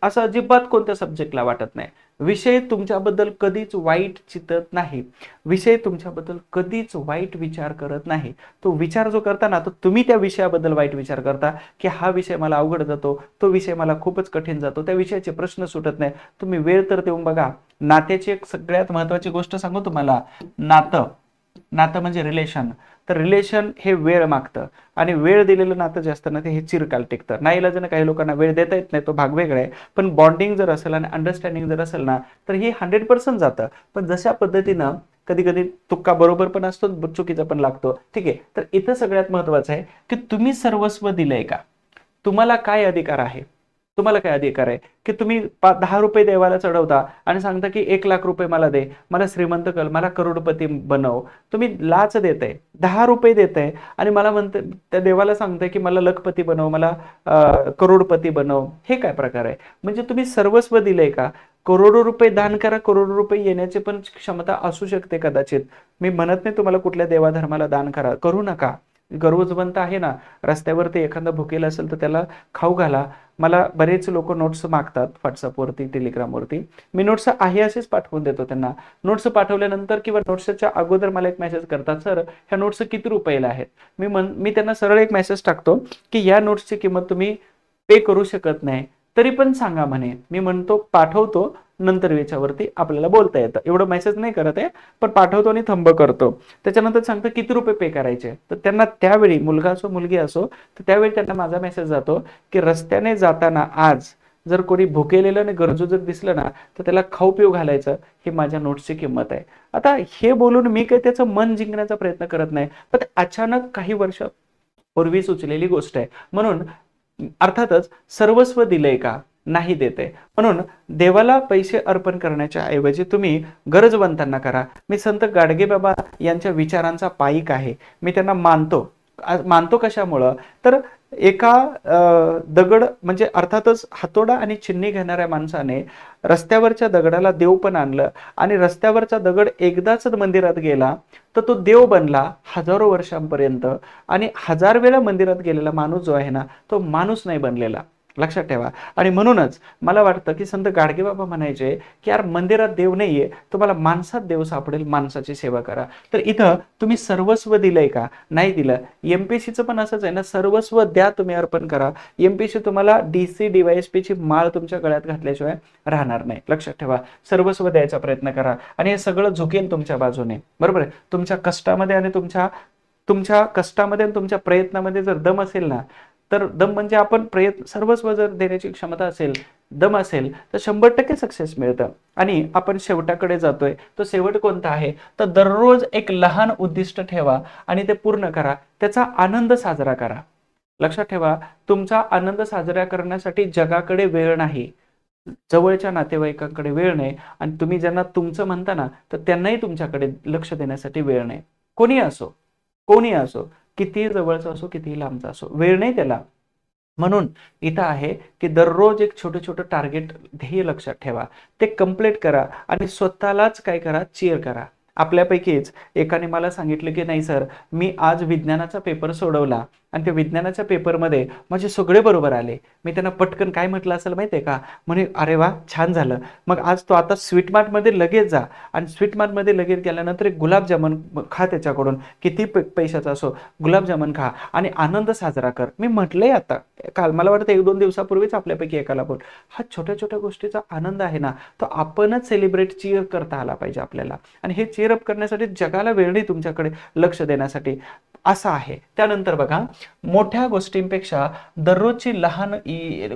असं अजिबात कोणत्या सब्जेक्टला वाटत नाही. विषय तुमच्याबद्दल कधीच वाईट चितत नाही. विषय तुमच्याबद्दल कधीच वाईट विचार करत नाही. तो विचार जो करता ना तो तुम्ही त्या विषयाबद्दल वाईट विचार करता की हा विषय मला अवघड जातो, तो विषय मला खूपच कठीण जातो, त्या विषयाचे प्रश्न सुटत नाही. तुम्ही वेळ तर देऊन बघा. नात्याची एक सगळ्यात महत्वाची गोष्ट सांगू तुम्हाला, नातं म्हणजे रिलेशन. तर रिलेशन हे वेळ मागतं आणि वेळ दिलेलं नातं जे असतं ना ते हे चिरकाल टिकतं. नाईलाजानं काही लोकांना वेळ देता येत नाही, तो भाग वेगळा आहे. पण बॉन्डिंग जर असेल आणि अंडरस्टँडिंग जर असेल ना तर हे 100% जातं. पण जशा पद्धतीनं कधी कधी तुक्का बरोबर पण असतो, चुकीचा पण लागतो. ठीक आहे, तर इथं सगळ्यात महत्वाचं आहे की तुम्ही सर्वस्व दिलंय का? तुम्हाला काय अधिकार आहे? तुम्हाला काय अधिकार आहे की तुम्ही 10 रुपये देवाला चढवता आणि सांगता की 1 लाख रुपये मला दे, मला श्रीमंत कर, मला करोडपती बनव. तुम्ही लाच देताय, 10 रुपये देताय आणि मला म्हणते त्या देवाला सांगताय की मला लखपती बनव, मला करोडपती बनव. हे काय प्रकार आहे? म्हणजे तुम्ही सर्वस्व दिलंय का? करोडो रुपये दान करा, करोडो रुपये येण्याची पण क्षमता असू शकते कदाचित. मी म्हणत नाही तुम्हाला कुठल्या देवाधर्माला दान करा, करू नका. गरजवंत आहे ना, रस्त्यावरती एखादा भुकेला असेल तर त्याला खाऊ घाला. मला बरेच लोक नोट्स मागतात व्हॉट्सअपवरती, टेलिग्रामवरती. मी नोट्स आहे असेच पाठवून देतो त्यांना. नोट्स पाठवल्यानंतर किंवा नोट्सच्या अगोदर मला एक मेसेज करतात, सर ह्या नोट्स किती रुपयाला आहेत? मी त्यांना सरळ एक मेसेज टाकतो की या नोट्सची किंमत तुम्ही पे करू शकत नाही, तरी पण सांगा म्हणे. मी म्हणतो पाठवतो, नंतर याच्यावरती आपल्याला बोलता येतं. एवढं मेसेज नाही करत आहे, पण पाठवतो आणि थंब करतो. त्याच्यानंतर सांगतो किती रुपये पे करायचे. तर त्यांना त्यावेळी मुलगा असो मुलगी असो तर त्यावेळी त्यांना माझा मेसेज जातो की रस्त्याने जाताना आज जर कोणी भुकेलेलं आणि गरजू जर दिसलं ना तर त्याला खाऊ पिऊ घालायचं, ही माझ्या नोट्सची किंमत आहे. आता हे बोलून मी काही त्याचं मन जिंकण्याचा प्रयत्न करत नाही, पण अचानक काही वर्ष पूर्वी सुचलेली गोष्ट आहे. म्हणून अर्थातच सर्वस्व दिलंय का? नाही देते. म्हणून देवाला पैसे अर्पण करण्याच्या ऐवजी तुम्ही गरजवंतांना करा. मी संत गाडगे बाबा यांच्या विचारांचा पाईक आहे, मी त्यांना मानतो. मानतो कशामुळं, तर एका दगड म्हणजे अर्थातच हातोडा आणि चिन्नी घेणाऱ्या माणसाने रस्त्यावरच्या दगडाला देव पण आणलं आणि रस्त्यावरचा दगड एकदाच मंदिरात गेला तर तो देव बनला हजारो वर्षांपर्यंत, आणि 1000 वेळा मंदिरात गेलेला माणूस जो आहे ना तो माणूस नाही बनलेला. लक्षात ठेवा. आणि म्हणूनच मला वाटतं की संत गाडगेबाबा म्हणायचे की यार मंदिरात देव नाहीये, तुम्हाला माणसात देव सापडेल, माणसाची सेवा करा. तर इथं तुम्ही सर्वस्व दिलंय का? नाही दिलं. एमपीएससीचं पण असंच आहे ना, सर्वस्व द्या, तुम्ही अर्पण करा. एमपीएससी तुम्हाला डीसी डीवायएसपी ची माळ तुमच्या गळ्यात घातल्याशिवाय राहणार नाही. लक्षात ठेवा. सर्वस्व द्यायचा प्रयत्न करा आणि हे सगळं झुकेल तुमच्या बाजूने. बरोबर आहे. तुमच्या कष्टामध्ये आणि तुमच्या कष्टामध्ये आणि तुमच्या प्रयत्नामध्ये जर दम असेल ना, तर दम म्हणजे आपण प्रयत्न सर्वस्व जर देण्याची क्षमता असेल, दम असेल, तर 100% सक्सेस मिळतं. आणि आपण शेवटाकडे जातोय. तो शेवट कोणता आहे? तर दररोज एक लहान उद्दिष्ट ठेवा आणि ते पूर्ण करा. त्याचा आनंद साजरा करा. लक्षात ठेवा, तुमचा आनंद साजरा करण्यासाठी जगाकडे वेळ नाही, जवळच्या नातेवाईकांकडे वेळ नाही, आणि तुम्ही ज्यांना तुमचं म्हणता ना तर त्यांनाही तुमच्याकडे लक्ष देण्यासाठी वेळ नाही. कोणी असो, कितीही जवळचा असो, कितीही लांबचा असो, वेळ नाही त्याला. म्हणून इथं आहे की दररोज एक छोटं छोटं टार्गेट ध्येय लक्षात ठेवा, ते कंप्लीट करा आणि स्वतःलाच काय करा, चीअर करा. आपल्यापैकीच एकाने मला सांगितलं की नाही सर, मी आज विज्ञानाचा पेपर सोडवला आणि त्या विज्ञानाच्या पेपरमध्ये माझे सगळे बरोबर आले. मी त्यांना पटकन काय म्हटलं असेल माहितीये का, म्हणे अरे वा छान झालं, मग आज तो आता स्वीट मार्टमध्ये लगेच जा आणि स्वीट मार्टमध्ये लगेच गेल्यानंतर एक गुलाबजामुन खा त्याच्याकडून, किती पैशाचा असो, गुलाबजामुन खा आणि आनंद साजरा कर. मी म्हटलंय आता काल, मला वाटतं 1-2 दिवसापूर्वीच आपल्यापैकी एकाला बोल, हा छोट्या छोट्या गोष्टीचा आनंद आहे ना तो आपणच सेलिब्रेट चीअर करता आला पाहिजे आपल्याला. आणि हे चीअर अप करण्यासाठी जगाला वेळ नाही तुमच्याकडे लक्ष देण्यासाठी, असं आहे. त्यानंतर बघा, मोठ्या गोष्टींपेक्षा दररोजची लहान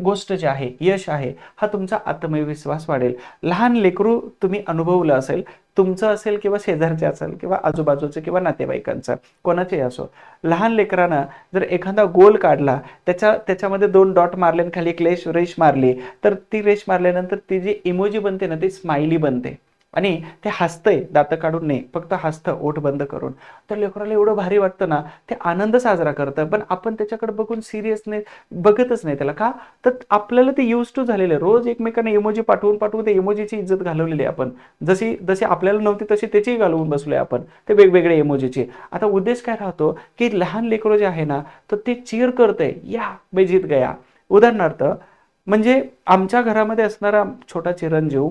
गोष्ट जी आहे, यश आहे, हा तुमचा आत्मविश्वास वाढेल. लहान लेकरू तुम्ही अनुभवलं असेल, तुमचं असेल किंवा शेजारचे असेल किंवा आजूबाजूचे किंवा नातेवाईकांचं, कोणाचेही असो, लहान लेकरानं जर एखादा गोल काढला, त्याच्यामध्ये 2 डॉट मारले आणि खाली एक रेष मारली, तर ती रेष मारल्यानंतर ती जी इमोजी बनते ना ती स्माइली बनते आणि ते हसतंय, दात काढून नाही, फक्त हसतं ओठ बंद करून. तर लेकराला एवढं भारी वाटतं ना, ते आनंद साजरा करतं. पण आपण त्याच्याकडे बघून सिरियसने बघतच नाही त्याला. का? तर आपल्याला ते यूज टू झालेलं आहे. रोज एकमेकांना इमोजी पाठवून ते इमोजीची इज्जत घालवलेली आहे आपण. जशी आपल्याला नव्हती तशी त्याची घालवून बसलोय आपण, ते वेगवेगळे इमोजीची. आता उद्देश काय राहतो की लहान लेकरू जे आहे ना तर ते चीअर करतंय, या मैं जीत गया. उदाहरणार्थ म्हणजे आमच्या घरामध्ये असणारा छोटा चिरंजीव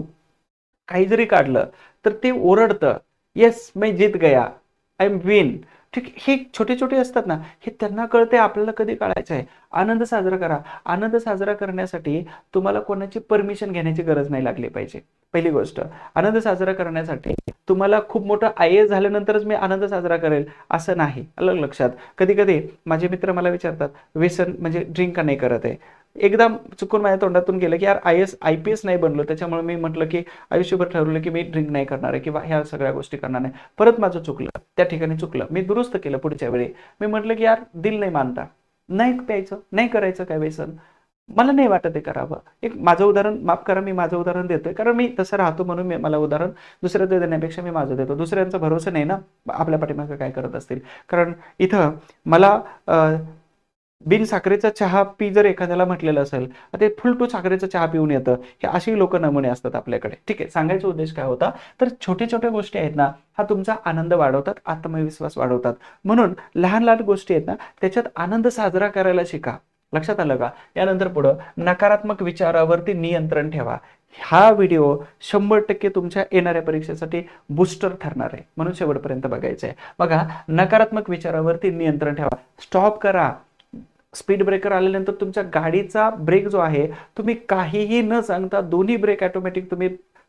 काही जरी काढलं तर ते ओरडतं, येस मैं जीत गया, आय एम विन. ठीक, हे छोटे छोटे असतात ना, हे त्यांना कळते, आपल्याला कधी कळायचं आहे. आनंद साजरा करा. आनंद साजरा करण्यासाठी तुम्हाला कोणाची परमिशन घेण्याची गरज नाही लागली पाहिजे. पहिली गोष्ट, आनंद साजरा करण्यासाठी तुम्हाला खूप मोठं IAS झाल्यानंतरच मी आनंद साजरा करेल असं नाही. अलग लक्षात. कधी कधी माझे मित्र मला विचारतात, व्यसन म्हणजे ड्रिंक का नाही करत आहे. एकदा चुकून माझ्या तोंडातून गेलं की यार IPS नाही बनलो, त्याच्यामुळे मी म्हटलं की आयुष्यभर ठरवलं की मी ड्रिंक नाही करणार आहे किंवा ह्या सगळ्या गोष्टी करणार नाही. परत माझं चुकलं, त्या ठिकाणी चुकलं, मी दुरुस्त केलं. पुढच्या वेळी मी म्हटलं की यार दिल नाही मानता, नाही प्यायचं, नाही करायचं काय व्यसन, मला नाही वाटत हे करावं. एक माझं उदाहरण, माफ करा मी माझं उदाहरण देतोय कारण मी तसं राहतो म्हणून मी मला उदाहरण दुसऱ्याचं देण्यापेक्षा मी माझं देतो. दुसऱ्यांचा भरोसा नाही ना आपल्या पाठीमागं काय करत असतील. कारण इथं मला बिन साखरेचा चहा पी जर एखाद्याला म्हटलेलं असेल, ते फुल टू साखरेचा चहा पिऊन येतं. हे अशी लोक नमुने असतात आपल्याकडे. ठीक आहे, सांगायचा उद्देश काय होता, तर छोट्या छोट्या गोष्टी आहेत ना, हा तुमचा आनंद वाढवतात, आत्मविश्वास वाढवतात. म्हणून लहान लहान गोष्टी आहेत ना त्याच्यात आनंद साजरा करायला शिका. लक्षात आलं का? यानंतर पुढं, नकारात्मक विचारावरती नियंत्रण ठेवा. हा व्हिडिओ 100% तुमच्या येणाऱ्या परीक्षेसाठी बूस्टर ठरणार आहे, म्हणून शेवटपर्यंत बघायचं आहे. बघा, नकारात्मक विचारावरती नियंत्रण ठेवा. स्टॉप करा. स्पीड ब्रेकर आल्यानंतर तुमच्या गाडीचा ब्रेक जो आहे, तुम्ही काहीही न सांगता दोन्ही ब्रेक ऑटोमॅटिक तुम्ही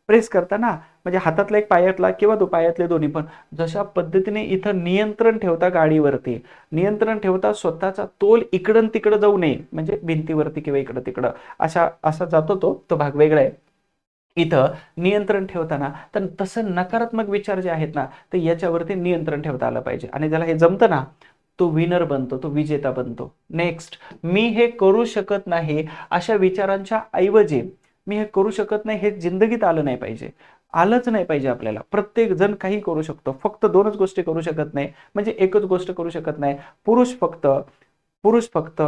प्रेस करता ना, म्हणजे हातातला एक पायातला किंवा पायातले दोन्ही पण, जशा पद्धतीने इथं नियंत्रण ठेवता गाडीवरती, नियंत्रण ठेवता स्वतःचा तोल इकडं तिकडं जाऊ नये, म्हणजे भिंतीवरती किंवा इकडं तिकडं असा जातो तो भाग वेगळा आहे. इथं नियंत्रण ठेवताना तर तसं नकारात्मक विचार जे आहेत ना ते याच्यावरती नियंत्रण ठेवता आलं पाहिजे. आणि ज्याला हे जमतं ना तो विनर बनतो, तो विजेता बनतो. नेक्स्ट, मी हे करू शकत नाही अशा विचारांच्या ऐवजी मी हे करू शकत नाही हे जिंदगीत आलं नाही पाहिजे. आलंच नाही पाहिजे आपल्याला. प्रत्येक जण काही करू शकतो, फक्त दोनच गोष्टी करू शकत नाही, म्हणजे एकच गोष्ट करू शकत नाही. पुरुष फक्त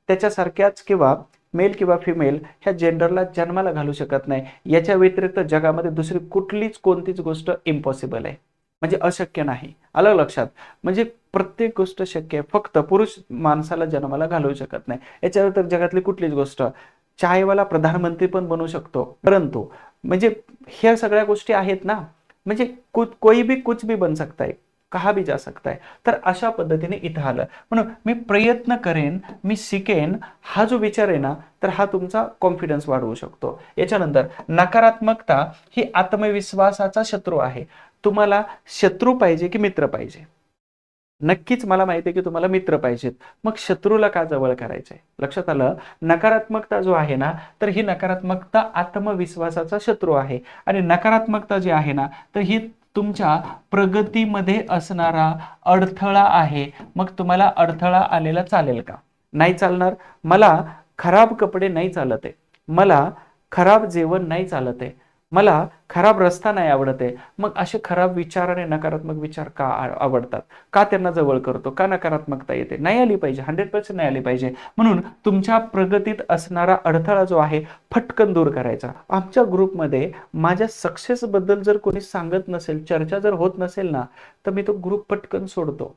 त्याच्यासारख्याच किंवा मेल किंवा फिमेल ह्या जेंडरला जन्माला घालू शकत नाही. याच्या व्यतिरिक्त जगामध्ये दुसरी कुठलीच कोणतीच गोष्ट इम्पॉसिबल आहे, म्हणजे अशक्य नाही. आलं लक्षात? म्हणजे प्रत्येक गोष्ट शक्य आहे, फक्त पुरुष माणसाला जन्माला घालू शकत नाही. याच्या व्यतिरिक्त जगातली कुठलीच गोष्ट. चायवाला प्रधानमंत्री पण बनू शकतो, परंतु म्हणजे ह्या सगळ्या गोष्टी आहेत ना, म्हणजे कोई भी कुछ भी बन सकता है, कहा भी जा सकता है. तर अशा पद्धतीने इथं आलं. म्हणून मी प्रयत्न करेन, मी शिकेन, हा जो विचार आहे ना, तर हा तुमचा कॉन्फिडन्स वाढवू शकतो. याच्यानंतर नकारात्मकता ही आत्मविश्वासाचा शत्रू आहे. तुम्हाला शत्रू पाहिजे की मित्र पाहिजे? नक्कीच मला माहिती आहे की तुम्हाला मित्र पाहिजेत. मग शत्रूला का जवळ करायचंय? लक्षात आलं? नकारात्मकता जो आहे ना, तर ही नकारात्मकता आत्मविश्वासाचा शत्रू आहे. आणि नकारात्मकता जी आहे ना, तर ही तुमच्या प्रगतीमध्ये असणारा अडथळा आहे. मग तुम्हाला अडथळा आलेला चालेल का? नाही चालणार. मला खराब कपडे नाही चालत आहे, मला खराब जेवण नाही चालत आहे, मला खराब रस्ता नाही आवडत आहे. मग असे खराब विचार आणि नकारात्मक विचार का आवडतात? का त्यांना जवळ करतो? का नकारात्मकता येते? नाही आली पाहिजे, 100% नाही आली पाहिजे. म्हणून तुमच्या प्रगतीत असणारा अडथळा जो आहे फटकन दूर करायचा. आमच्या ग्रुपमध्ये माझ्या सक्सेस बद्दल जर कोणी सांगत नसेल, चर्चा जर होत नसेल ना, तर मी तो ग्रुप पटकन सोडतो.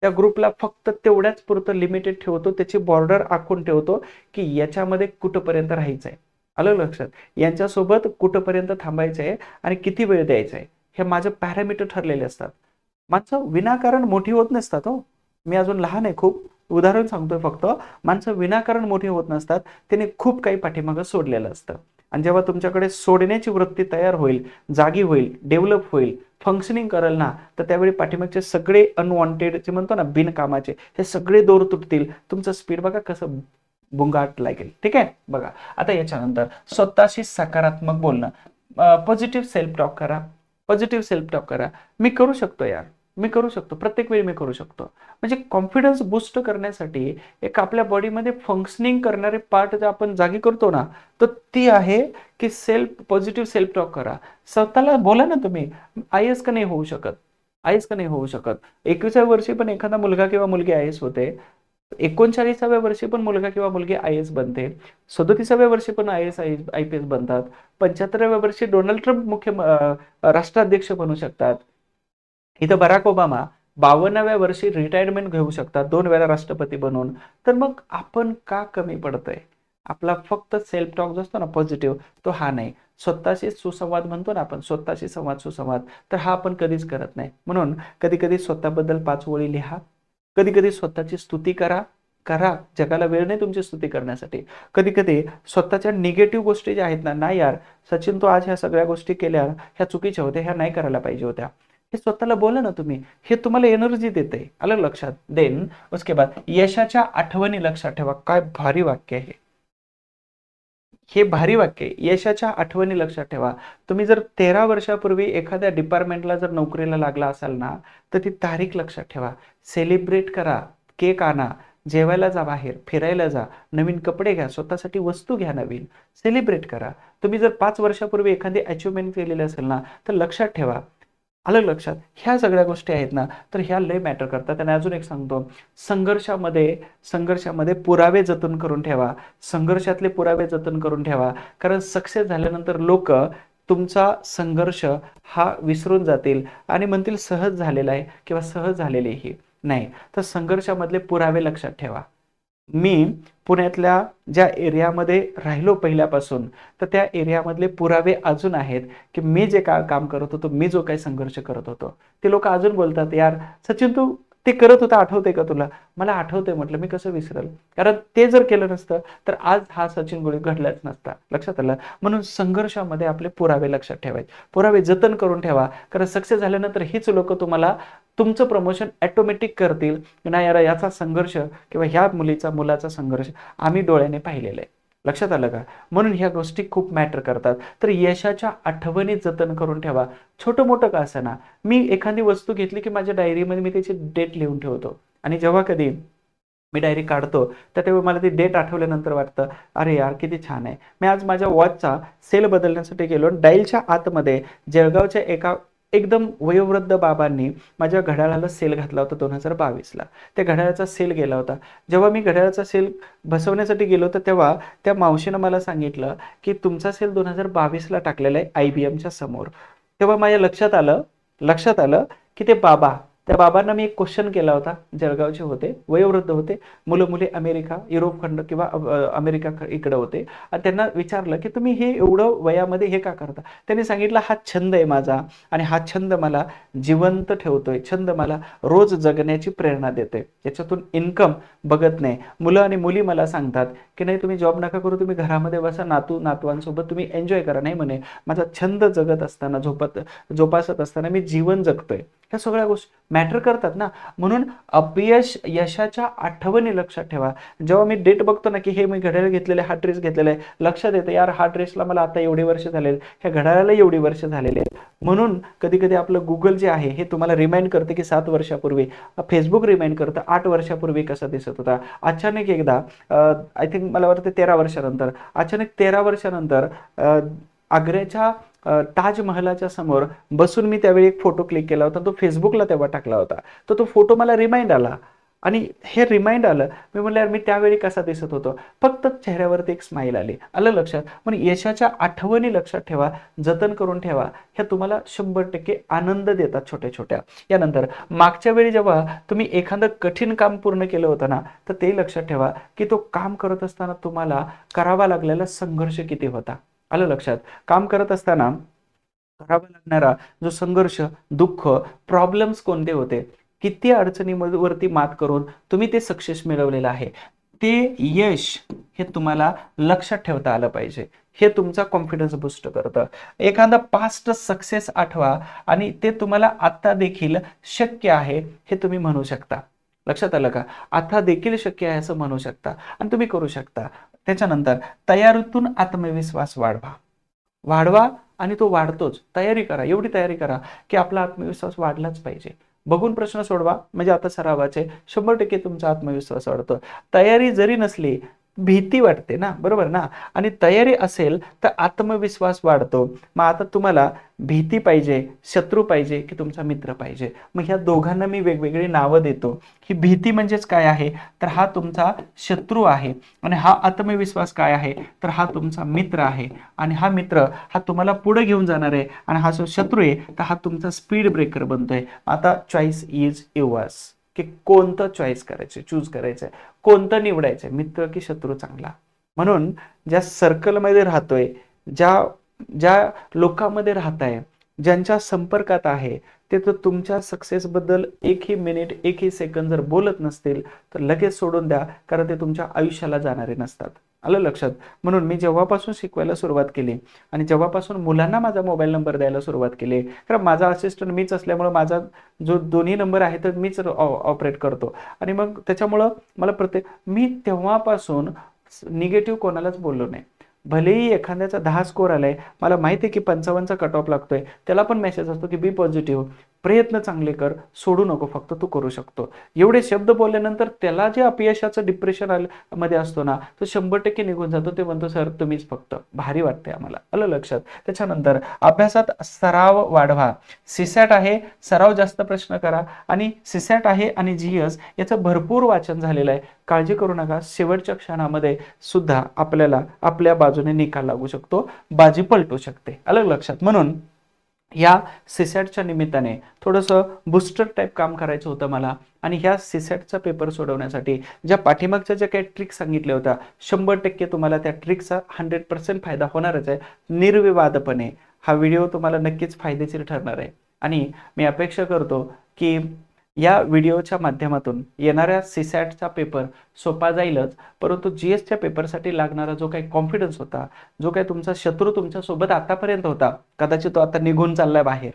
त्या ग्रुपला फक्त तेवढ्याच पुरतं लिमिटेड ठेवतो, त्याची बॉर्डर आखून ठेवतो की याच्यामध्ये कुठंपर्यंत राहायचंय. आलं लक्षात? यांच्यासोबत कुठंपर्यंत थांबायचंय आणि किती वेळ द्यायचा आहे, हे माझे पॅरामीटर ठरलेले असतात. माणसं विनाकारण मोठी होत नसतात हो. मी अजून लहान आहे खूप, उदाहरण सांगतोय फक्त. माणसं विनाकारण मोठी होत नसतात, त्याने खूप काही पाठीमागं सोडलेलं असतं. आणि जेव्हा तुमच्याकडे सोडण्याची वृत्ती तयार होईल, जागी होईल, डेव्हलप होईल, फंक्शनिंग करेल ना, तर त्यावेळी पाठीमागचे सगळे अनवॉन्टेड जे म्हणतो ना बिनकामाचे, हे सगळे दोर तुटतील. तुमचं स्पीड बघा कसं बुंगाट लागेल. ठीक आहे? बघा आता याच्यानंतर स्वतःशी सकारात्मक बोलणं, पॉझिटिव्ह सेल्फ टॉक करा. पॉझिटिव्ह सेल्फ टॉक करा. मी करू शकतो यार, मी करू शकतो, प्रत्येक वेळी मी करू शकतो. म्हणजे कॉन्फिडन्स बूस्ट करण्यासाठी एक आपल्या बॉडीमध्ये फंक्शनिंग करणारे पार्ट जर आपण जागी करतो ना, तर ती आहे की पॉझिटिव्ह सेल्फ टॉक करा. स्वतःला बोला ना तुम्ही, आय-एस का नाही होऊ शकत, आय-एस का नाही होऊ शकत. 21व्या वर्षी पण एखादा मुलगा किंवा मुलगी आय-एस होते, 39व्या वर्षी पण मुलगा किंवा मुलगी आय-एस बनते, 37व्या वर्षी पण आय-एस आय-पी-एस बनतात, 75व्या वर्षी डोनाल्ड ट्रम्प राष्ट्राध्यक्ष बनू शकतात. इथं बराक ओबामा 52व्या वर्षी रिटायरमेंट घेऊ शकतात, 2 वेळा राष्ट्रपती बनून. तर मग आपण का कमी पडतोय? आपला फक्त सेल्फ टॉक जो असतो ना पॉझिटिव्ह, तो हा नाही. स्वतःशी सुसंवाद म्हणतो ना आपण, स्वतःशी सुसंवाद, तर हा आपण कधीच करत नाही. म्हणून कधी कधी स्वतःबद्दल 5 ओळी लिहा, कधी कधी स्वतःची स्तुती करा. जगाला वेळ नाही तुमची स्तुती करण्यासाठी. कधी कधी स्वतःच्या निगेटिव्ह गोष्टी ज्या आहेत ना, नाही यार सचिन तू आज ह्या सगळ्या गोष्टी केल्या, ह्या चुकीच्या होत्या, ह्या नाही करायला पाहिजे होत्या, हे स्वतःला बोला ना तुम्ही. हे तुम्हाला एनर्जी देते. आलं लक्षात? देन उसके बाद यशाच्या आठवणी लक्षात ठेवा. काय भारी वाक्य आहे हे, भारी वाक्य आहे. यशाच्या आठवणी लक्षात ठेवा. तुम्ही जर 13 वर्षापूर्वी एखाद्या डिपार्टमेंटला जर नोकरीला लागला असाल ना, तर ती तारीख लक्षात ठेवा. सेलिब्रेट करा, केक आणा, जेवायला जा, बाहेर फिरायला जा, नवीन कपडे घ्या, स्वतःसाठी वस्तू घ्या नवीन, सेलिब्रेट करा. तुम्ही जर 5 वर्षापूर्वी एखादी अचिव्हमेंट केलेली असेल ना, तर लक्षात ठेवा. आलं लक्षात? ह्या सगळ्या गोष्टी आहेत ना, तर ह्या लय मॅटर करतात. आणि अजून एक सांगतो, संघर्षामध्ये पुरावे जतन करून ठेवा. संघर्षातले पुरावे जतन करून ठेवा. कारण सक्सेस झाल्यानंतर लोक तुमचा संघर्ष हा विसरून जातील आणि म्हणतील सहज झालेला आहे किंवा सहज झालेली ही नाही. तर संघर्षामधले पुरावे लक्षात ठेवा. मी पुण्यातल्या ज्या एरियामध्ये राहिलो पहिल्यापासून, तर त्या एरियामधले पुरावे अजून आहेत की मी जे काम करत होतो, मी जो काही संघर्ष करत होतो, ते लोक अजून बोलतात, यार सचिन तू ते करत होता, आठवते का तुला? मला आठवते. म्हटलं मी कसं विसरल, कारण ते जर केलं नसतं तर आज हा सचिन गोळी घडलाच नसता. लक्षात आलं? म्हणून संघर्षामध्ये आपले पुरावे लक्षात ठेवायचे, पुरावे जतन करून ठेवा. कारण सक्सेस झाल्यानंतर हीच लोक तुम्हाला तुमचं प्रमोशन ऑटोमॅटिक करतील. नाही यार, याचा संघर्ष किंवा ह्या मुलाचा संघर्ष आम्ही डोळ्याने पाहिलेला आहे. लक्षात आलं का? म्हणून ह्या गोष्टी खूप मॅटर करतात. तर यशाच्या आठवणी जतन करून ठेवा. छोटं मोठं का असेना, मी एखादी वस्तू घेतली की माझ्या डायरीमध्ये मी त्याची डेट लिहून ठेवतो. आणि जेव्हा कधी मी डायरी काढतो, तर तेव्हा मला ती डेट आठवल्यानंतर वाटतं, अरे यार किती छान आहे. मी आज माझ्या वॉचचा सेल बदलण्यासाठी गेलो. डायलच्या आतमध्ये जळगावच्या एका एकदम वयोवृद्ध बाबांनी माझ्या घड्याळाला सेल घातला होता 2022ला. त्या घड्याळाचा सेल गेला होता. जेव्हा मी घड्याळाचा सेल बसवण्यासाठी गेलो, तर तेव्हा त्या मावशीनं मला सांगितलं की तुमचा सेल 2022ला टाकलेला आहे IBMच्या समोर. तेव्हा माझ्या लक्षात आलं की त्या बाबांना मी एक क्वेश्चन केला होता. जळगावचे होते, वयोवृद्ध होते, मुलं मुली अमेरिका, युरोप खंड किंवा अमेरिका इकडे होते. आणि त्यांना विचारलं की तुम्ही हे एवढं वयामध्ये हे का करता. त्यांनी सांगितलं, हा छंद आहे माझा आणि हा छंद मला जिवंत ठेवतोय, छंद मला रोज जगण्याची प्रेरणा देतोय, याच्यातून इन्कम बघत नाही. मुलं आणि मुली मला सांगतात की नाही तुम्ही जॉब नका करू, तुम्ही घरामध्ये बसा, नातवांसोबत तुम्ही एन्जॉय करा. नाही म्हणे, माझा छंद जगत असताना, जोपासत असताना मी जीवन जगतोय. ह्या सगळ्या गोष्टी मॅटर करतात ना. म्हणून अपयश यशाच्या आठवणी लक्षात ठेवा. जेव्हा मी डेट बघतो ना की हे मी घड्याळ घेतलेले, हा ड्रेस घेतलेला आहे, लक्षात येतं यार हा ड्रेसला मला आता एवढी वर्ष झालेली, ह्या घड्याळाला एवढी वर्ष झालेली आहेत. म्हणून कधी कधी आपलं गुगल जे आहे हे तुम्हाला रिमाइंड करते की 7 वर्षापूर्वी, फेसबुक रिमाइंड करतं 8 वर्षापूर्वी कसा दिसत होता. अचानक एकदा आय थिंक मला वाटतं 13 वर्षानंतर, अचानक 13 वर्षानंतर आग्र्याच्या ताजमहलाच्या समोर बसून मी त्यावेळी एक फोटो क्लिक केला होता. तो फेसबुकला तेव्हा टाकला होता. तर तो फोटो मला रिमाइंड आला आणि हे रिमाइंड आलं. मी म्हणलं यार मी त्यावेळी कसा दिसत होतो. फक्त चेहऱ्यावरती एक स्माईल आली. आलं लक्षात. पण यशाच्या आठवणी लक्षात ठेवा, जतन करून ठेवा. ह्या तुम्हाला 100% आनंद देतात छोट्या छोट्या. यानंतर मागच्या वेळी जेव्हा तुम्ही एखादं कठीण काम पूर्ण केलं होतं ना, तर ते लक्षात ठेवा की तो काम करत असताना तुम्हाला करावा लागलेला संघर्ष किती होता. आलं लक्षात. काम करत असताना करावा लागणारा जो संघर्ष, दुःख, प्रॉब्लेम्स कोणते होते, किती अडचणीवरती मात करून तुम्ही ते सक्सेस मिळवलेलं आहे, ते यश हे तुम्हाला लक्षात ठेवता आलं पाहिजे. हे तुमचा कॉन्फिडन्स बूस्ट करतं. एखादा पास्ट सक्सेस आठवा आणि ते तुम्हाला आता देखील शक्य आहे हे तुम्ही म्हणू शकता. लक्षात आलं का. आता देखील शक्य आहे असं म्हणू शकता आणि तुम्ही करू शकता. त्याच्यानंतर तयारीतून आत्मविश्वास वाढवा आणि तो वाढतोच. तयारी करा, एवढी तयारी करा की आपला आत्मविश्वास वाढलाच पाहिजे. बघून प्रश्न सोडवा, म्हणजे आता सरावाचे 100% तुमचा आत्मविश्वास वाढतो. तयारी जरी नसली, भीती वाटते ना, बरोबर ना. आणि तयारी असेल तर आत्मविश्वास वाढतो. मग आता तुम्हाला भीती पाहिजे, शत्रू पाहिजे की तुमचा मित्र पाहिजे. मग ह्या दोघांना मी वेगवेगळी नावं देतो. ही भीती म्हणजेच काय आहे, तर हा तुमचा शत्रू आहे. आणि हा आत्मविश्वास काय आहे, तर हा तुमचा मित्र आहे. आणि हा मित्र हा तुम्हाला पुढे घेऊन जाणार आहे. आणि हा जो शत्रू आहे तर हा तुमचा स्पीड ब्रेकर बनतोय. आता चॉईस इज युअर्स, की कोणतं चॉईस करायचं, चूज करायचंय, कोणतं निवडायचंय, मित्र की शत्रू चांगला. म्हणून ज्या सर्कलमध्ये राहतोय, ज्या ज्या लोकांमध्ये राहताय, ज्यांच्या संपर्कात आहे, ते तर तुमच्या सक्सेस बद्दल एकही मिनिट, एकही सेकंद जर बोलत नसतील तर लगेच सोडून द्या, कारण ते तुमच्या आयुष्याला जाणारे नसतात. आलं लक्षात. म्हणून मी जेव्हापासून शिकवायला सुरुवात केली आणि जेव्हापासून मुलांना माझा मोबाईल नंबर द्यायला सुरुवात केली, कारण माझा असिस्टंट मीच असल्यामुळं माझा जो दोन्ही नंबर आहे तर मीच ऑपरेट करतो. आणि मग त्याच्यामुळं मला मी तेव्हापासून निगेटिव्ह कोणालाच बोललो नाही. भलेही एखाद्याचा 10 स्कोर आलाय, मला माहिती आहे की 55चा कट ऑफ लागतोय, त्याला पण मेसेज असतो की बी पॉझिटिव्ह, प्रयत्न चांगले कर, सोडू नको, फक्त तू करू शकतो. एवढे शब्द बोलल्यानंतर त्याला जे अपयशाचं डिप्रेशन मध्ये असतो ना, तो 100% निघून जातो. ते म्हणतो सर तुम्हीच फक्त, भारी वाटते आम्हाला. आलं लक्षात. त्याच्यानंतर अभ्यासात सराव वाढवा. सीसॅट आहे, सराव जास्त प्रश्न करा. आणि सीसॅट आहे आणि जीएस याचं भरपूर वाचन झालेलं आहे. काळजी करू नका, शेवटच्या क्षणामध्ये सुद्धा आपल्याला आपल्या बाजूने निकाल लागू शकतो, बाजी पलटू शकते. आलं लक्षात. म्हणून या सीसॅटच्या निमित्ताने थोडंसं बूस्टर टाईप काम करायचं होतं मला. आणि ह्या सीसॅटचा पेपर सोडवण्यासाठी ज्या पाठीमागच्या ज्या काही ट्रिक्स सांगितल्या होत्या, 100% तुम्हाला त्या ट्रिक्सचा 100% फायदा होणारच आहे. निर्विवादपणे हा व्हिडिओ तुम्हाला नक्कीच फायदेशीर ठरणार आहे. आणि मी अपेक्षा करतो की या व्हिडिओच्या माध्यमातून येणाऱ्या सीसॅटचा पेपर सोपा जाईलच, परंतु जीएसच्या पेपरसाठी लागणारा जो काही कॉन्फिडन्स होता, जो काही तुमचा शत्रू तुमच्यासोबत आतापर्यंत होता, कदाचित तो आता निघून चाललाय बाहेर,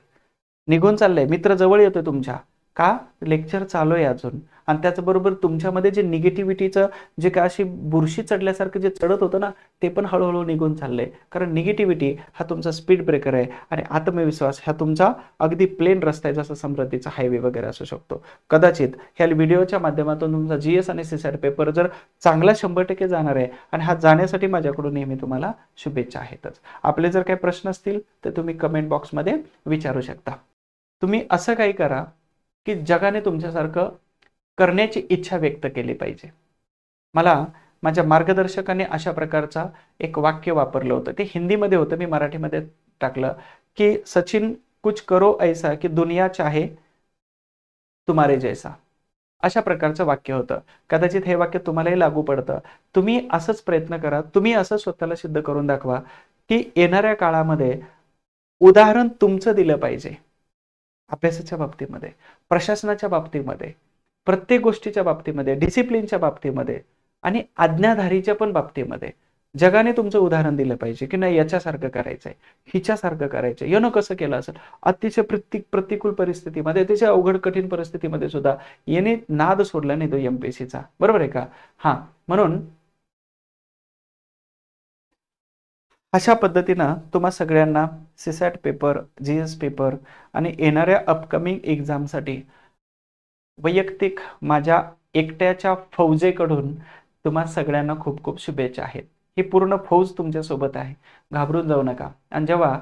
निघून चाललाय. मित्र जवळ येतोय तुमच्या, का लेक्चर चालू आहे अजून आणि त्याचबरोबर तुमच्यामध्ये जे निगेटिव्हिटीचं जे काय अशी बुरशी चढल्यासारखं जे चढत होतं ना, ते पण हळूहळू निघून चाललंय. कारण निगेटिव्हिटी हा तुमचा स्पीड ब्रेकर आहे आणि आत्मविश्वास हा तुमचा अगदी प्लेन रस्ता आहे, जसा समृद्धीचा हायवे वगैरे असू शकतो. कदाचित ह्या व्हिडिओच्या माध्यमातून तुमचा GS आणि CSAT पेपर जर चांगला 100% जाणार आहे आणि हा जाण्यासाठी माझ्याकडून नेहमी तुम्हाला शुभेच्छा आहेतच. आपले जर काही प्रश्न असतील तर तुम्ही कमेंट बॉक्समध्ये विचारू शकता. तुम्ही असं काही करा की जगाने तुमच्यासारखं करण्याची इच्छा व्यक्त केली पाहिजे. मला माझ्या मार्गदर्शकाने अशा प्रकारचा एक वाक्य वापरलं होतं, ते हिंदीमध्ये होतं, मी मराठीमध्ये टाकलं की सचिन कुछ करो ऐसा की दुनिया चाहे तुम्हारे जैसा. अशा प्रकारचं वाक्य होतं. कदाचित हे वाक्य तुम्हालाही लागू पडतं. तुम्ही असंच प्रयत्न करा, तुम्ही असं स्वतःला सिद्ध करून दाखवा की येणाऱ्या काळामध्ये उदाहरण तुमचं दिलं पाहिजे. अभ्यासाच्या बाबतीमध्ये, प्रशासनाच्या बाबतीमध्ये, प्रत्येक गोष्टीच्या बाबतीमध्ये, डिसिप्लिनच्या बाबतीमध्ये आणि आज्ञाधारीच्या पण बाबतीमध्ये जगाने तुमचं उदाहरण दिलं पाहिजे की नाही याच्यासारखं करायचंय, हिच्यासारखं करायचंय, यानं कसं केलं असेल. अतिशय प्रतिकूल परिस्थितीमध्ये, अतिशय अवघड कठीण परिस्थितीमध्ये सुद्धा याने नाद सोडला नाही तो MPSCचा. बरोबर आहे का? हा, म्हणून अशा पद्धतीनं तुम्हा सगळ्यांना CSAT पेपर, GS पेपर आणि येणाऱ्या अपकमिंग एक्झामसाठी वैयक्तिक माझ्या एकट्याच्या फौजेकडून तुम्हा सगळ्यांना खूप खूप शुभेच्छा आहेत. ही पूर्ण फौज तुमच्यासोबत आहे, घाबरून जाऊ नका. आणि जेव्हा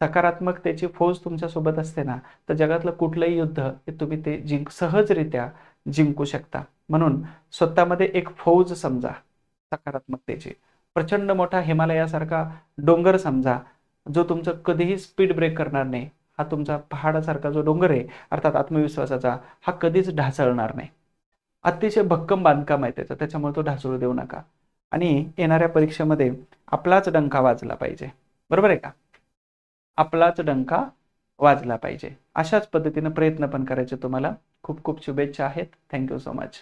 सकारात्मकतेची फौज तुमच्यासोबत असते ना, तर जगातलं कुठलंही युद्ध हे तुम्ही ते सहजरित्या जिंकू शकता. म्हणून स्वतःमध्ये एक फौज समजा सकारात्मकतेची. प्रचंड मोठा हिमालयासारखा डोंगर समजा, जो तुमचं कधीही स्पीड ब्रेक करणार नाही. हा तुमचा पहाडासारखा जो डोंगर आहे, अर्थात आत्मविश्वासाचा, हा कधीच ढासळणार नाही. अतिशय भक्कम बांधकाम आहे त्याचं, त्याच्यामुळे तो ढासळू देऊ नका. आणि येणाऱ्या परीक्षेमध्ये आपलाच डंका वाजला पाहिजे. बरोबर आहे का? आपलाच डंका वाजला पाहिजे. अशाच पद्धतीने प्रयत्न पण करायचे. तुम्हाला खूप खूप शुभेच्छा आहेत. Thank you so much.